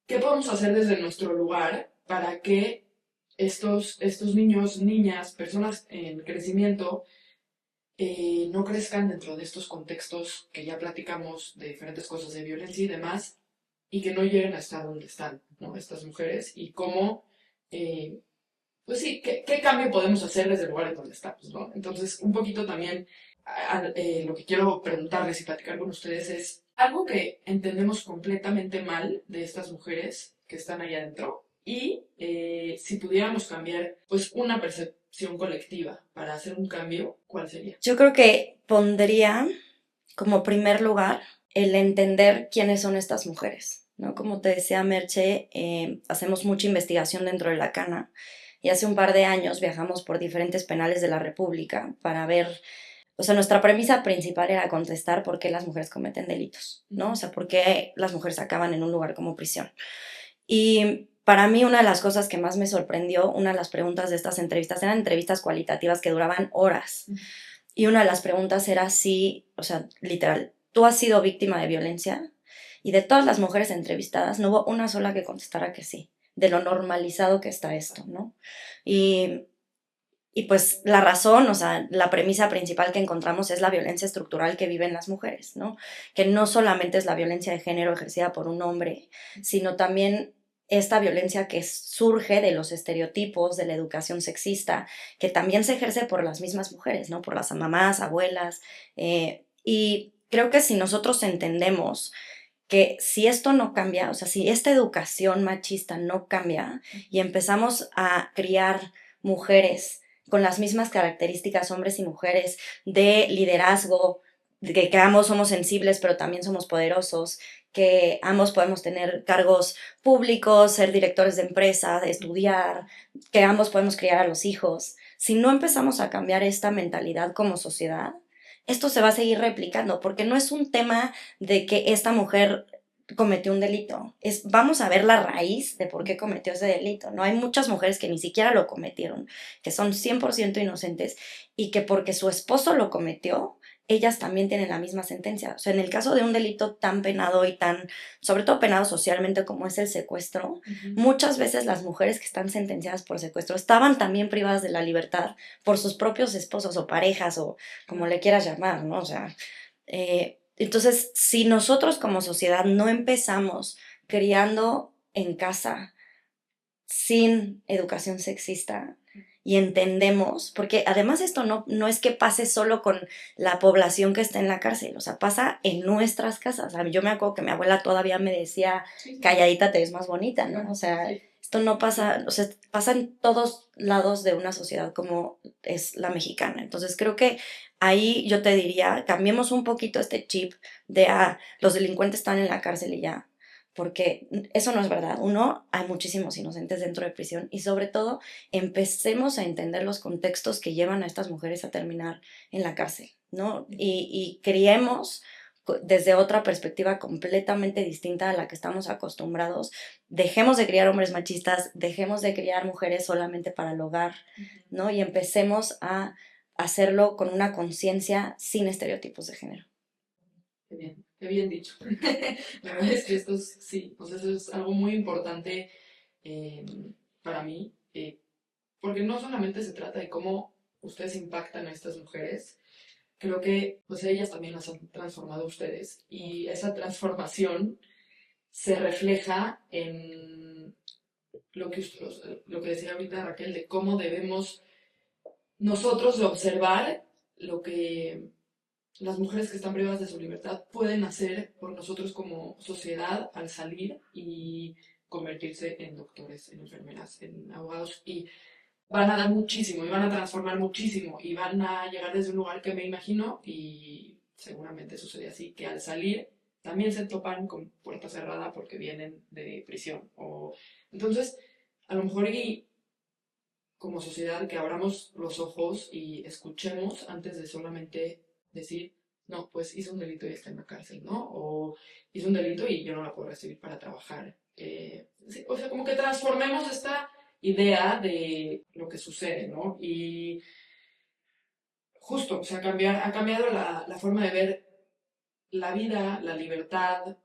qué podemos hacer desde nuestro lugar para que estos niños, niñas, personas en crecimiento no crezcan dentro de estos contextos que ya platicamos de diferentes cosas de violencia y demás, y que no lleguen a estar donde están, ¿no? Estas mujeres, y cómo, pues sí, qué cambio podemos hacer desde el lugar en donde estamos, ¿no? Entonces, un poquito también lo que quiero preguntarles y platicar con ustedes es algo que entendemos completamente mal de estas mujeres que están ahí adentro, y si pudiéramos cambiar pues una percepción colectiva para hacer un cambio, ¿cuál sería? Yo creo que pondría como primer lugar el entender quiénes son estas mujeres, ¿no? Como te decía Merche, hacemos mucha investigación dentro de la Cana, y hace un par de años viajamos por diferentes penales de la República para ver, o sea, nuestra premisa principal era contestar por qué las mujeres cometen delitos, ¿no? O sea, por qué las mujeres acaban en un lugar como prisión. Y para mí una de las cosas que más me sorprendió, una de las preguntas de estas entrevistas, eran entrevistas cualitativas que duraban horas. Y una de las preguntas era si, o sea, literal, ¿tú has sido víctima de violencia? Y de todas las mujeres entrevistadas, no hubo una sola que contestara que sí, de lo normalizado que está esto, ¿no? Y pues la razón, o sea, la premisa principal que encontramos es la violencia estructural que viven las mujeres, ¿no? Que no solamente es la violencia de género ejercida por un hombre, sino también esta violencia que surge de los estereotipos, de la educación sexista, que también se ejerce por las mismas mujeres, ¿no? Por las mamás, abuelas. Y creo que si nosotros entendemos que si esto no cambia, o sea, si esta educación machista no cambia y empezamos a criar mujeres con las mismas características, hombres y mujeres, de liderazgo, de que ambos somos sensibles pero también somos poderosos, que ambos podemos tener cargos públicos, ser directores de empresas, estudiar, que ambos podemos criar a los hijos. Si no empezamos a cambiar esta mentalidad como sociedad, esto se va a seguir replicando, porque no es un tema de que esta mujer cometió un delito, vamos a ver la raíz de por qué cometió ese delito, ¿no? Hay muchas mujeres que ni siquiera lo cometieron, que son 100% inocentes, y que porque su esposo lo cometió, ellas también tienen la misma sentencia. O sea, en el caso de un delito tan penado y tan, sobre todo penado socialmente como es el secuestro, muchas veces las mujeres que están sentenciadas por secuestro estaban también privadas de la libertad por sus propios esposos o parejas o como le quieras llamar, ¿no? O sea, entonces, si nosotros como sociedad no empezamos criando en casa sin educación sexista y entendemos, porque además esto no es que pase solo con la población que está en la cárcel, o sea, pasa en nuestras casas. A mí, yo me acuerdo que mi abuela todavía me decía, Sí, sí. calladita te ves más bonita, ¿no? O sea, Sí. esto no pasa, o sea, pasa en todos lados de una sociedad como es la mexicana. Entonces creo que ahí yo te diría, cambiemos un poquito este chip de, los delincuentes están en la cárcel y ya, porque eso no es verdad. Uno, hay muchísimos inocentes dentro de prisión y sobre todo empecemos a entender los contextos que llevan a estas mujeres a terminar en la cárcel, ¿no? Y criemos desde otra perspectiva completamente distinta a la que estamos acostumbrados. Dejemos de criar hombres machistas, dejemos de criar mujeres solamente para el hogar, ¿no? Y empecemos a hacerlo con una conciencia sin estereotipos de género. Qué bien dicho. La verdad es que esto es, sí, o sea, eso es algo muy importante eh, para mí, porque no solamente se trata de cómo ustedes impactan a estas mujeres, creo que pues ellas también las han transformado a ustedes y esa transformación se refleja en lo que decía ahorita Raquel, de cómo debemos nosotros de observar lo que las mujeres que están privadas de su libertad pueden hacer por nosotros como sociedad al salir y convertirse en doctores, en enfermeras, en abogados y van a dar muchísimo y van a transformar muchísimo y van a llegar desde un lugar que me imagino y seguramente sucede así, que al salir también se topan con puerta cerrada porque vienen de prisión. Entonces, a lo mejor y como sociedad que abramos los ojos y escuchemos antes de solamente decir, no, pues hizo un delito y está en la cárcel, ¿no? O hizo un delito y yo no la puedo recibir para trabajar. Sí, o sea, como que transformemos esta idea de lo que sucede, ¿no? Y justo, o sea, ha cambiado la forma de ver la vida, la libertad,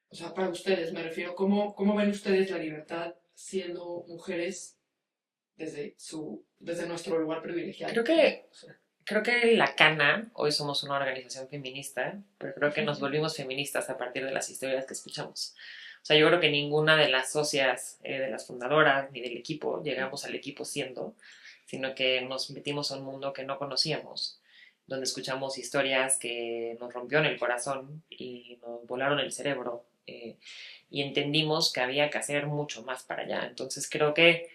o sea, para ustedes me refiero, ¿cómo ven ustedes la libertad siendo mujeres desde nuestro lugar privilegiado? Creo que la Cana, hoy somos una organización feminista, pero creo que nos volvimos feministas a partir de las historias que escuchamos. O sea, yo creo que ninguna de las socias, de las fundadoras, ni del equipo, llegamos al equipo siendo, sino que nos metimos a un mundo que no conocíamos, donde escuchamos historias que nos rompieron el corazón y nos volaron el cerebro, y entendimos que había que hacer mucho más para allá. Entonces creo que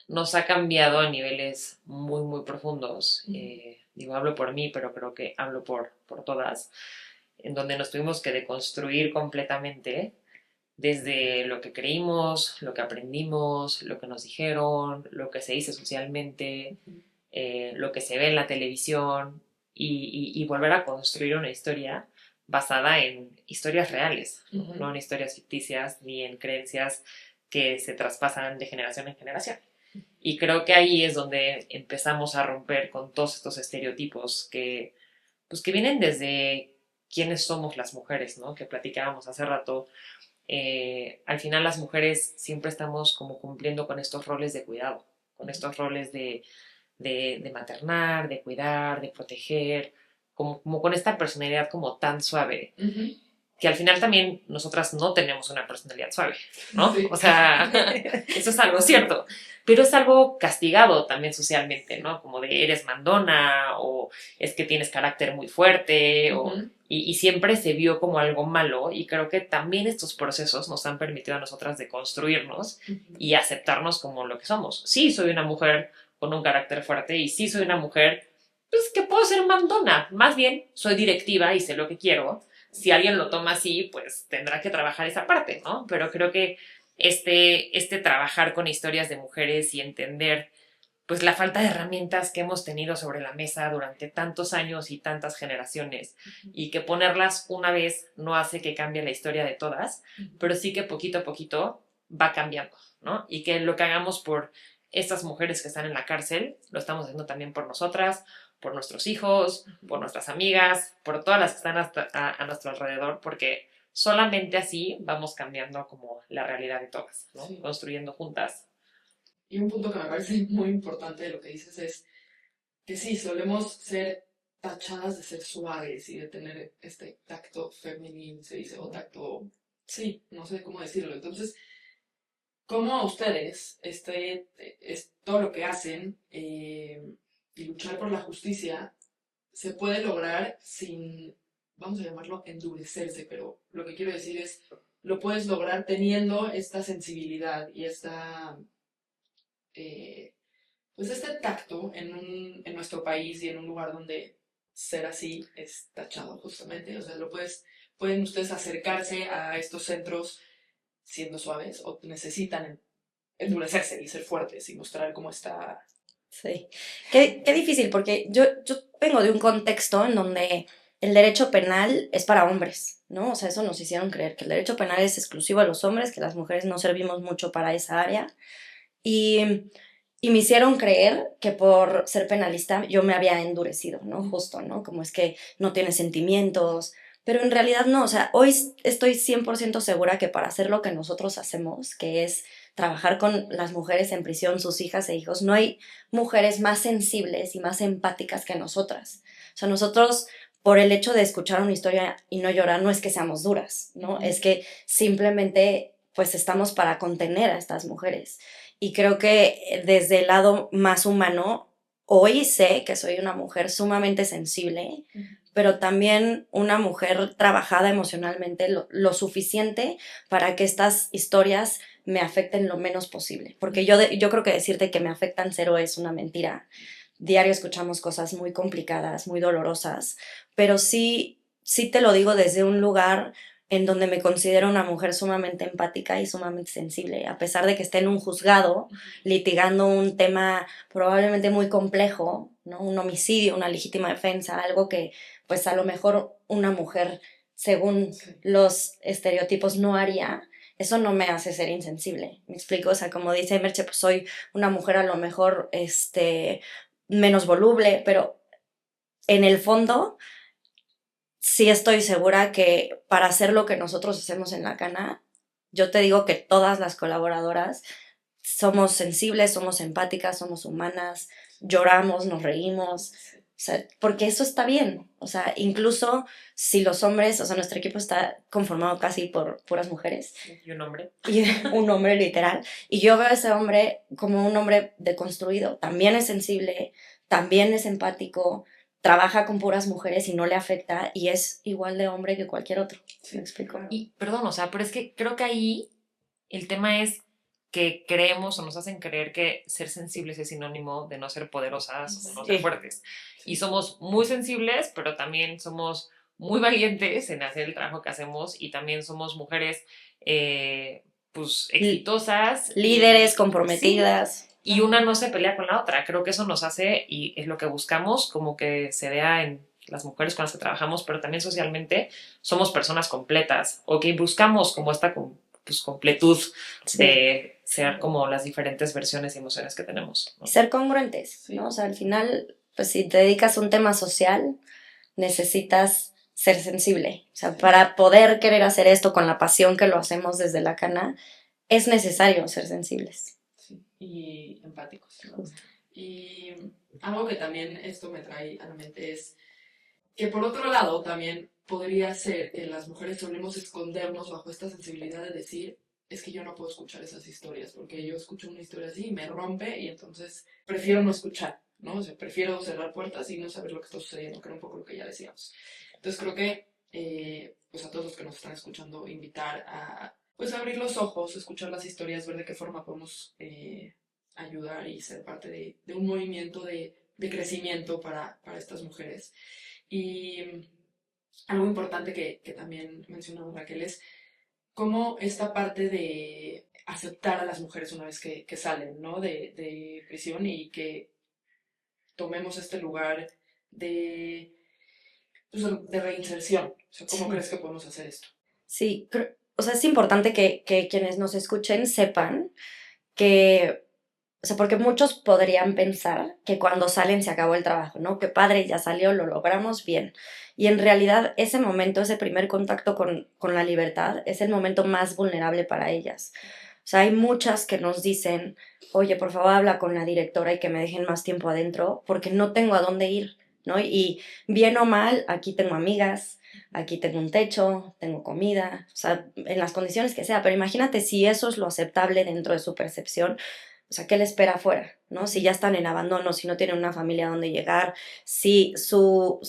nos ha cambiado a niveles muy, muy profundos. Digo, hablo por mí, pero creo que hablo por todas, en donde nos tuvimos que deconstruir completamente desde lo que creímos, lo que aprendimos, lo que nos dijeron, lo que se dice socialmente, lo que se ve en la televisión y volver a construir una historia basada en historias reales, ¿no? No en historias ficticias ni en creencias que se traspasan de generación en generación. Y creo que ahí es donde empezamos a romper con todos estos estereotipos pues que vienen desde quiénes somos las mujeres, ¿no? Que platicábamos hace rato. Al final las mujeres siempre estamos como cumpliendo con estos roles de cuidado, con estos roles de maternar, de cuidar, de proteger, como con esta personalidad como tan suave. Que al final también nosotras no tenemos una personalidad suave, ¿no? Sí. O sea, eso es algo cierto, pero es algo castigado también socialmente, ¿no? Como de eres mandona o es que tienes carácter muy fuerte y siempre se vio como algo malo y creo que también estos procesos nos han permitido a nosotras de construirnos y aceptarnos como lo que somos. Sí, soy una mujer con un carácter fuerte y sí soy una mujer, pues que puedo ser mandona, más bien soy directiva y sé lo que quiero. Si alguien lo toma así, pues tendrá que trabajar esa parte, ¿no? Pero creo que este trabajar con historias de mujeres y entender pues la falta de herramientas que hemos tenido sobre la mesa durante tantos años y tantas generaciones y que ponerlas una vez no hace que cambie la historia de todas, pero sí que poquito a poquito va cambiando, ¿no? Y que lo que hagamos por estas mujeres que están en la cárcel, lo estamos haciendo también por nosotras, por nuestros hijos, por nuestras amigas, por todas las que están a nuestro alrededor, porque solamente así vamos cambiando como la realidad de todas, ¿no? Sí. Construyendo juntas. Y un punto que me parece muy importante de lo que dices es que sí, solemos ser tachadas de ser suaves y de tener este tacto femenino, se dice, o tacto Sí, no sé cómo decirlo. Entonces, ¿cómo a ustedes es todo lo que hacen y luchar por la justicia se puede lograr sin, vamos a llamarlo, endurecerse? Pero lo que quiero decir es, lo puedes lograr teniendo esta sensibilidad y eh, pues este tacto en nuestro país y en un lugar donde ser así es tachado justamente. O sea, pueden ustedes acercarse a estos centros siendo suaves o necesitan endurecerse y ser fuertes y mostrar cómo está. Sí. Qué difícil, porque yo vengo de un contexto en donde el derecho penal es para hombres, ¿no? O sea, eso nos hicieron creer, que el derecho penal es exclusivo a los hombres, que las mujeres no servimos mucho para esa área. Y, y me hicieron creer que por ser penalista yo me había endurecido, ¿no? Justo, ¿no? Como es que no tiene sentimientos, pero en realidad no, o sea, hoy estoy 100% segura que para hacer lo que nosotros hacemos, que es trabajar con las mujeres en prisión, sus hijas e hijos, no hay mujeres más sensibles y más empáticas que nosotras. O sea, nosotros, por el hecho de escuchar una historia y no llorar, no es que seamos duras, ¿no? Es que simplemente, pues, estamos para contener a estas mujeres. Y creo que desde el lado más humano, hoy sé que soy una mujer sumamente sensible, pero también una mujer trabajada emocionalmente lo suficiente para que estas historias me afecten lo menos posible. Porque yo creo que decirte que me afectan cero es una mentira. Diario escuchamos cosas muy complicadas, muy dolorosas, pero sí te lo digo desde un lugar en donde me considero una mujer sumamente empática y sumamente sensible, a pesar de que esté en un juzgado litigando un tema probablemente muy complejo, ¿no? Un homicidio, una legítima defensa, algo que pues a lo mejor una mujer, según los estereotipos, no haría. Eso no me hace ser insensible, ¿me explico? O sea, como dice Merche, pues soy una mujer a lo mejor menos voluble, pero en el fondo sí estoy segura que para hacer lo que nosotros hacemos en la cana, yo te digo que todas las colaboradoras somos sensibles, somos empáticas, somos humanas, lloramos, nos reímos, o sea, porque eso está bien. O sea, incluso si los hombres, o sea, nuestro equipo está conformado casi por puras mujeres. Y un hombre. Y un hombre literal. Y yo veo a ese hombre como un hombre deconstruido. También es sensible, también es empático, trabaja con puras mujeres y no le afecta y es igual de hombre que cualquier otro. ¿Me explico? Y perdón, o sea, pero es que creo que ahí el tema es que creemos o nos hacen creer que ser sensibles es sinónimo de no ser poderosas o de no ser fuertes. Y somos muy sensibles, pero también somos muy valientes en hacer el trabajo que hacemos y también somos mujeres pues exitosas. Líderes, comprometidas. Sí, y una no se pelea con la otra. Creo que eso nos hace, y es lo que buscamos, como que se vea en las mujeres con las que trabajamos, pero también socialmente somos personas completas, o que buscamos como esta pues, completud de ser como las diferentes versiones y emociones que tenemos, ¿no? Ser congruentes, ¿no? O sea, al final, pues si te dedicas a un tema social, necesitas ser sensible. O sea, para poder querer hacer esto con la pasión que lo hacemos desde la cana, es necesario ser sensibles. Sí, y empáticos, ¿no? Y algo que también esto me trae a la mente es que por otro lado también podría ser que las mujeres solemos escondernos bajo esta sensibilidad de decir, es que yo no puedo escuchar esas historias, porque yo escucho una historia así y me rompe y entonces prefiero no escuchar, ¿no? O sea, prefiero cerrar puertas y no saber lo que está sucediendo, que era un poco lo que ya decíamos. Entonces creo que, pues a todos los que nos están escuchando, invitar a, pues abrir los ojos, escuchar las historias, ver de qué forma podemos ayudar y ser parte de un movimiento de crecimiento para estas mujeres. Y algo importante que también mencionaba Raquel es cómo esta parte de aceptar a las mujeres una vez que salen, ¿no? de prisión y que tomemos este lugar de, pues, de reinserción. O sea, ¿cómo crees que podemos hacer esto? Sí, o sea, es importante que quienes nos escuchen sepan que, o sea, porque muchos podrían pensar que cuando salen se acabó el trabajo, ¿no? Que padre, ya salió, lo logramos bien. Y en realidad ese momento, ese primer contacto con la libertad, es el momento más vulnerable para ellas. O sea, hay muchas que nos dicen, oye, por favor habla con la directora y que me dejen más tiempo adentro, porque no tengo a dónde ir, ¿no? Y bien o mal, aquí tengo amigas, aquí tengo un techo, tengo comida, o sea, en las condiciones que sea, pero imagínate si eso es lo aceptable dentro de su percepción, o sea, ¿qué le espera afuera? ¿No? Si ya están en abandono, si no tienen una familia donde llegar, si su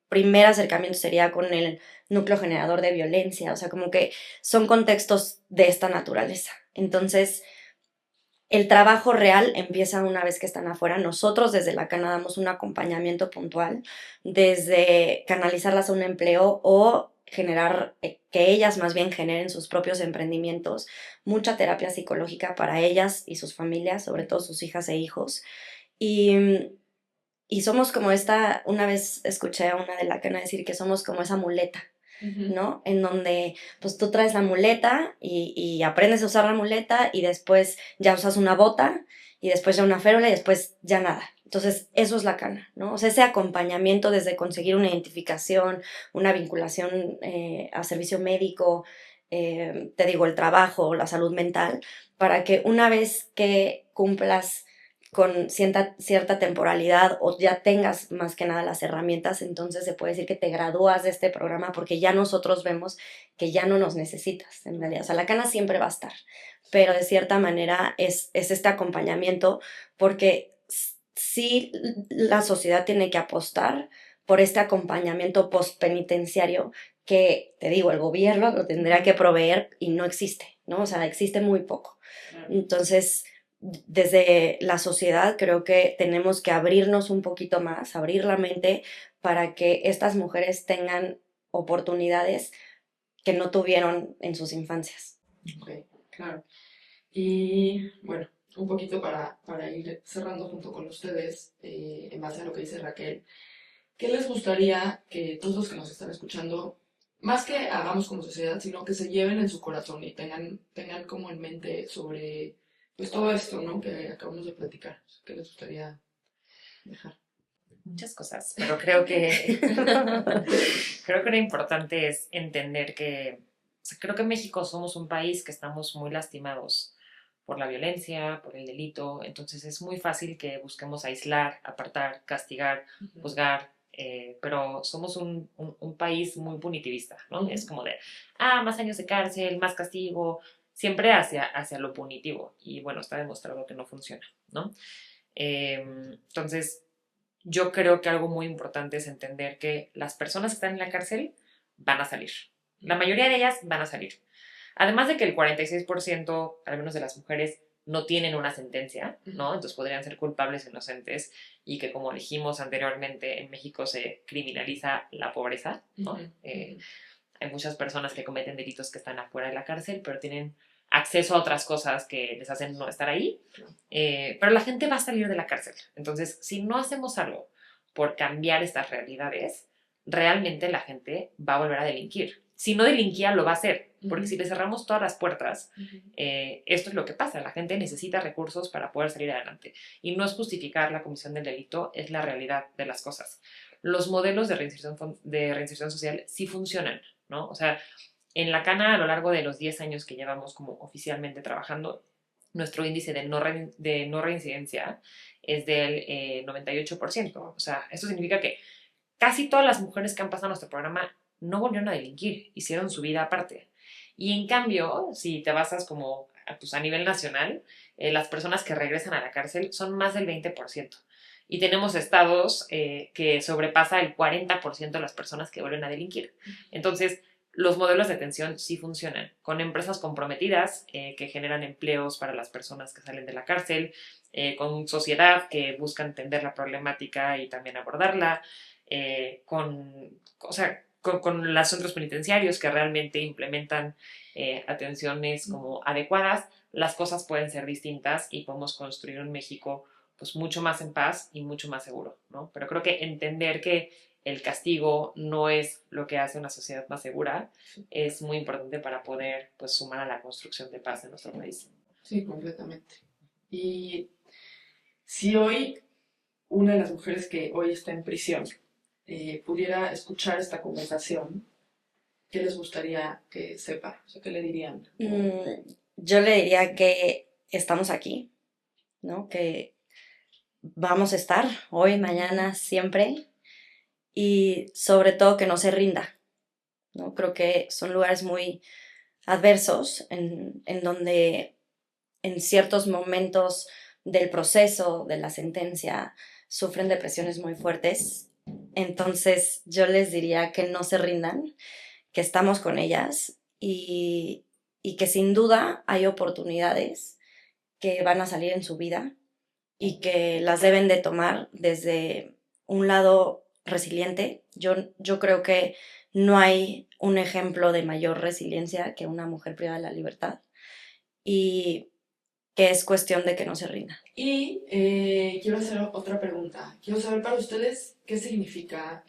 primer acercamiento sería con el núcleo generador de violencia, o sea, como que son contextos de esta naturaleza. Entonces, el trabajo real empieza una vez que están afuera. Nosotros desde la Cana damos un acompañamiento puntual, desde canalizarlas a un empleo o generar, que ellas más bien generen sus propios emprendimientos, mucha terapia psicológica para ellas y sus familias, sobre todo sus hijas e hijos. Y, y somos como una vez escuché a una de la Cana decir que somos como esa muleta, ¿no? En donde pues tú traes la muleta y aprendes a usar la muleta y después ya usas una bota y después ya una férula y después ya nada. Entonces eso es la Cana, ¿no? O sea, ese acompañamiento desde conseguir una identificación, una vinculación a servicio médico, te digo, el trabajo, la salud mental, para que una vez que cumplas con cierta temporalidad o ya tengas más que nada las herramientas, entonces se puede decir que te gradúas de este programa porque ya nosotros vemos que ya no nos necesitas, en realidad. O sea, la Cana siempre va a estar, pero de cierta manera es este acompañamiento porque sí la sociedad tiene que apostar por este acompañamiento postpenitenciario que, te digo, el gobierno lo tendrá que proveer y no existe, ¿no? O sea, existe muy poco. Entonces, desde la sociedad creo que tenemos que abrirnos un poquito más, abrir la mente para que estas mujeres tengan oportunidades que no tuvieron en sus infancias. Ok, claro. Y bueno, un poquito para ir cerrando junto con ustedes, en base a lo que dice Raquel, ¿qué les gustaría que todos los que nos están escuchando, más que hagamos como sociedad, sino que se lleven en su corazón y tengan como en mente sobre pues todo esto, ¿no? Que acabamos de platicar? ¿Qué les gustaría dejar? Muchas cosas, pero creo que creo que lo importante es entender que, o sea, creo que en México somos un país que estamos muy lastimados por la violencia, por el delito, entonces es muy fácil que busquemos aislar, apartar, castigar, juzgar, pero somos un país muy punitivista, ¿no? Es como de, más años de cárcel, más castigo, siempre hacia lo punitivo, y bueno, está demostrado que no funciona, ¿no? Entonces, yo creo que algo muy importante es entender que las personas que están en la cárcel van a salir. La mayoría de ellas van a salir. Además de que el 46%, al menos de las mujeres, no tienen una sentencia, ¿no? Entonces podrían ser culpables o inocentes y que, como dijimos anteriormente, en México se criminaliza la pobreza, ¿no? Hay muchas personas que cometen delitos que están afuera de la cárcel, pero tienen acceso a otras cosas que les hacen no estar ahí. Pero la gente va a salir de la cárcel. Entonces, si no hacemos algo por cambiar estas realidades, realmente la gente va a volver a delinquir. Si no delinquía, lo va a hacer, porque si le cerramos todas las puertas, esto es lo que pasa. La gente necesita recursos para poder salir adelante. Y no es justificar la comisión del delito, es la realidad de las cosas. Los modelos de reinserción social sí funcionan, ¿no? O sea, en la Cana, a lo largo de los 10 años que llevamos como oficialmente trabajando, nuestro índice de no reincidencia es del 98%. O sea, esto significa que casi todas las mujeres que han pasado nuestro programa no volvieron a delinquir, hicieron su vida aparte. Y en cambio, si te basas como pues, a nivel nacional, las personas que regresan a la cárcel son más del 20%. Y tenemos estados que sobrepasa el 40% de las personas que vuelven a delinquir. Entonces, los modelos de atención sí funcionan, con empresas comprometidas que generan empleos para las personas que salen de la cárcel, con sociedad que busca entender la problemática y también abordarla, con los centros penitenciarios que realmente implementan atenciones como adecuadas, las cosas pueden ser distintas y podemos construir un México pues mucho más en paz y mucho más seguro, ¿no? Pero creo que entender que el castigo no es lo que hace una sociedad más segura es muy importante para poder pues sumar a la construcción de paz en nuestro país. Sí, completamente. Y si hoy una de las mujeres que hoy está en prisión pudiera escuchar esta conversación, ¿qué les gustaría que sepa? O sea, ¿qué le dirían? Yo le diría que estamos aquí, ¿no? Que vamos a estar hoy, mañana, siempre, y sobre todo que no se rinda, ¿no? Creo que son lugares muy adversos en donde en ciertos momentos del proceso, de la sentencia, sufren depresiones muy fuertes. Entonces yo les diría que no se rindan, que estamos con ellas y que sin duda hay oportunidades que van a salir en su vida y que las deben de tomar desde un lado resiliente. Yo creo que no hay un ejemplo de mayor resiliencia que una mujer privada de la libertad y que es cuestión de que no se rinda. Y quiero hacer otra pregunta. Quiero saber para ustedes qué significa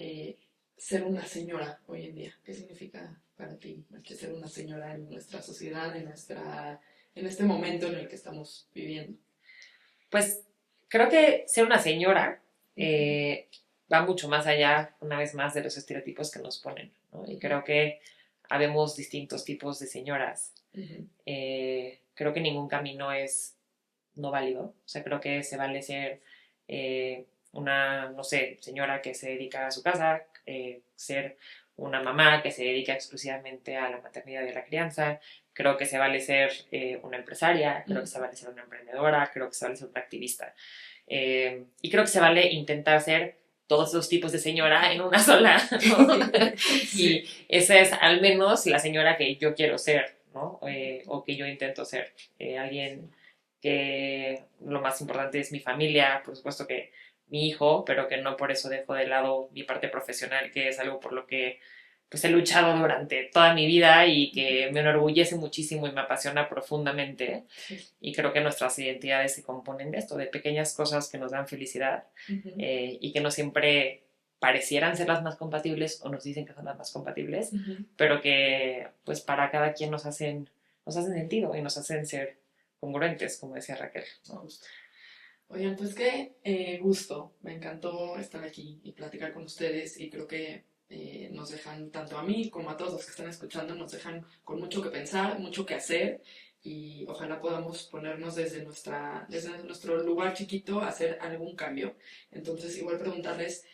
ser una señora hoy en día. ¿Qué significa para ti, Marche, ser una señora en nuestra sociedad, en este momento en el que estamos viviendo? Pues creo que ser una señora va mucho más allá, una vez más, de los estereotipos que nos ponen, ¿no? Y creo que habemos distintos tipos de señoras. Uh-huh. Creo que ningún camino es no válido. O sea, creo que se vale ser una, no sé, señora que se dedica a su casa, ser una mamá que se dedica exclusivamente a la maternidad y a la crianza. Creo que se vale ser una empresaria, creo que se vale ser una emprendedora, creo que se vale ser una activista. Y creo que se vale intentar ser todos los tipos de señora en una sola, ¿no? Y esa es al menos la señora que yo quiero ser, ¿no? O que yo intento ser. Alguien que lo más importante es mi familia, por supuesto que mi hijo, pero que no por eso dejo de lado mi parte profesional, que es algo por lo que pues he luchado durante toda mi vida y que me enorgullece muchísimo y me apasiona profundamente. Y creo que nuestras identidades se componen de esto, de pequeñas cosas que nos dan felicidad y que no siempre parecieran ser las más compatibles o nos dicen que son las más compatibles, pero que pues para cada quien nos hacen sentido y nos hacen ser congruentes, como decía Raquel, ¿no? Oigan, pues qué gusto, me encantó estar aquí y platicar con ustedes y creo que nos dejan, tanto a mí como a todos los que están escuchando, nos dejan con mucho que pensar, mucho que hacer y ojalá podamos ponernos desde nuestro lugar chiquito a hacer algún cambio. Entonces igual preguntarles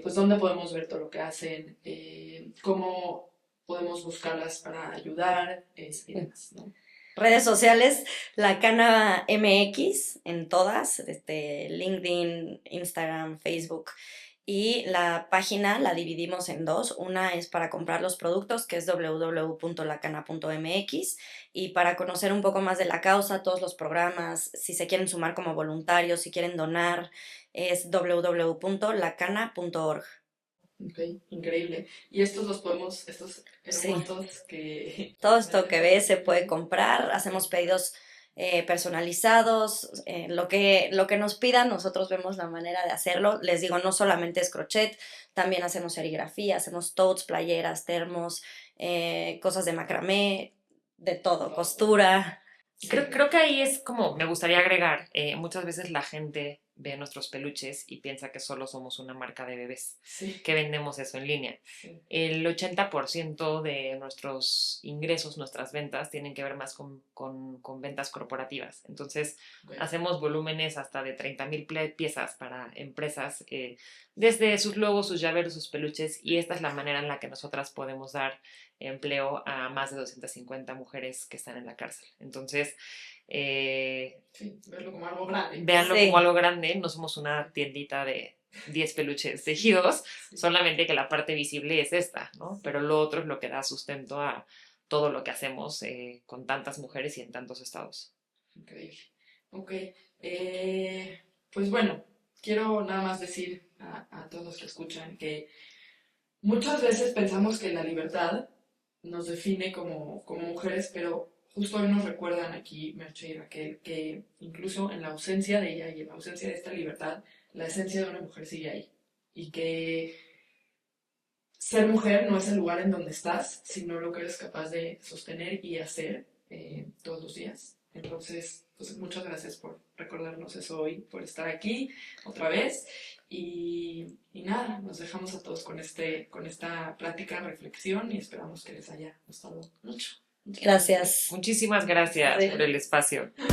pues dónde podemos ver todo lo que hacen, cómo podemos buscarlas para ayudar y demás, ¿no? Redes sociales, La Cana MX en todas, LinkedIn, Instagram, Facebook. Y la página la dividimos en dos. Una es para comprar los productos, que es www.lacana.mx, y para conocer un poco más de la causa, todos los programas, si se quieren sumar como voluntarios, si quieren donar, es www.lacana.org. Ok, increíble. Y estos hermosos Sí. que... Todo esto que ves se puede comprar, hacemos pedidos personalizados, lo que nos pidan, nosotros vemos la manera de hacerlo. Les digo, no solamente es crochet, también hacemos serigrafía, hacemos totes, playeras, termos, cosas de macramé, de todo, costura. Creo que ahí es como, me gustaría agregar, muchas veces la gente ve nuestros peluches y piensa que solo somos una marca de bebés, Sí. que vendemos eso en línea. Sí. El 80% de nuestros ingresos, nuestras ventas, tienen que ver más con ventas corporativas. Entonces, hacemos volúmenes hasta de 30,000 piezas para empresas, desde sus logos, sus llaveros, sus peluches, y esta es la manera en la que nosotras podemos dar empleo a más de 250 mujeres que están en la cárcel. Entonces, sí, verlo como algo grande. Véanlo como algo grande, no somos una tiendita de 10 peluches tejidos, solamente que la parte visible es esta, ¿no? Pero lo otro es lo que da sustento a todo lo que hacemos con tantas mujeres y en tantos estados. Increíble. Ok, pues bueno, quiero nada más decir a todos los que escuchan que muchas veces pensamos que la libertad nos define como mujeres, pero justo hoy nos recuerdan aquí, Merche y Raquel, que incluso en la ausencia de ella y en la ausencia de esta libertad, la esencia de una mujer sigue ahí. Y que ser mujer no es el lugar en donde estás, sino lo que eres capaz de sostener y hacer todos los días. Entonces, pues muchas gracias por recordarnos eso hoy, por estar aquí otra vez. Y nada, nos dejamos a todos con esta plática, reflexión y esperamos que les haya gustado mucho. Gracias. Muchísimas gracias por el espacio. Sí.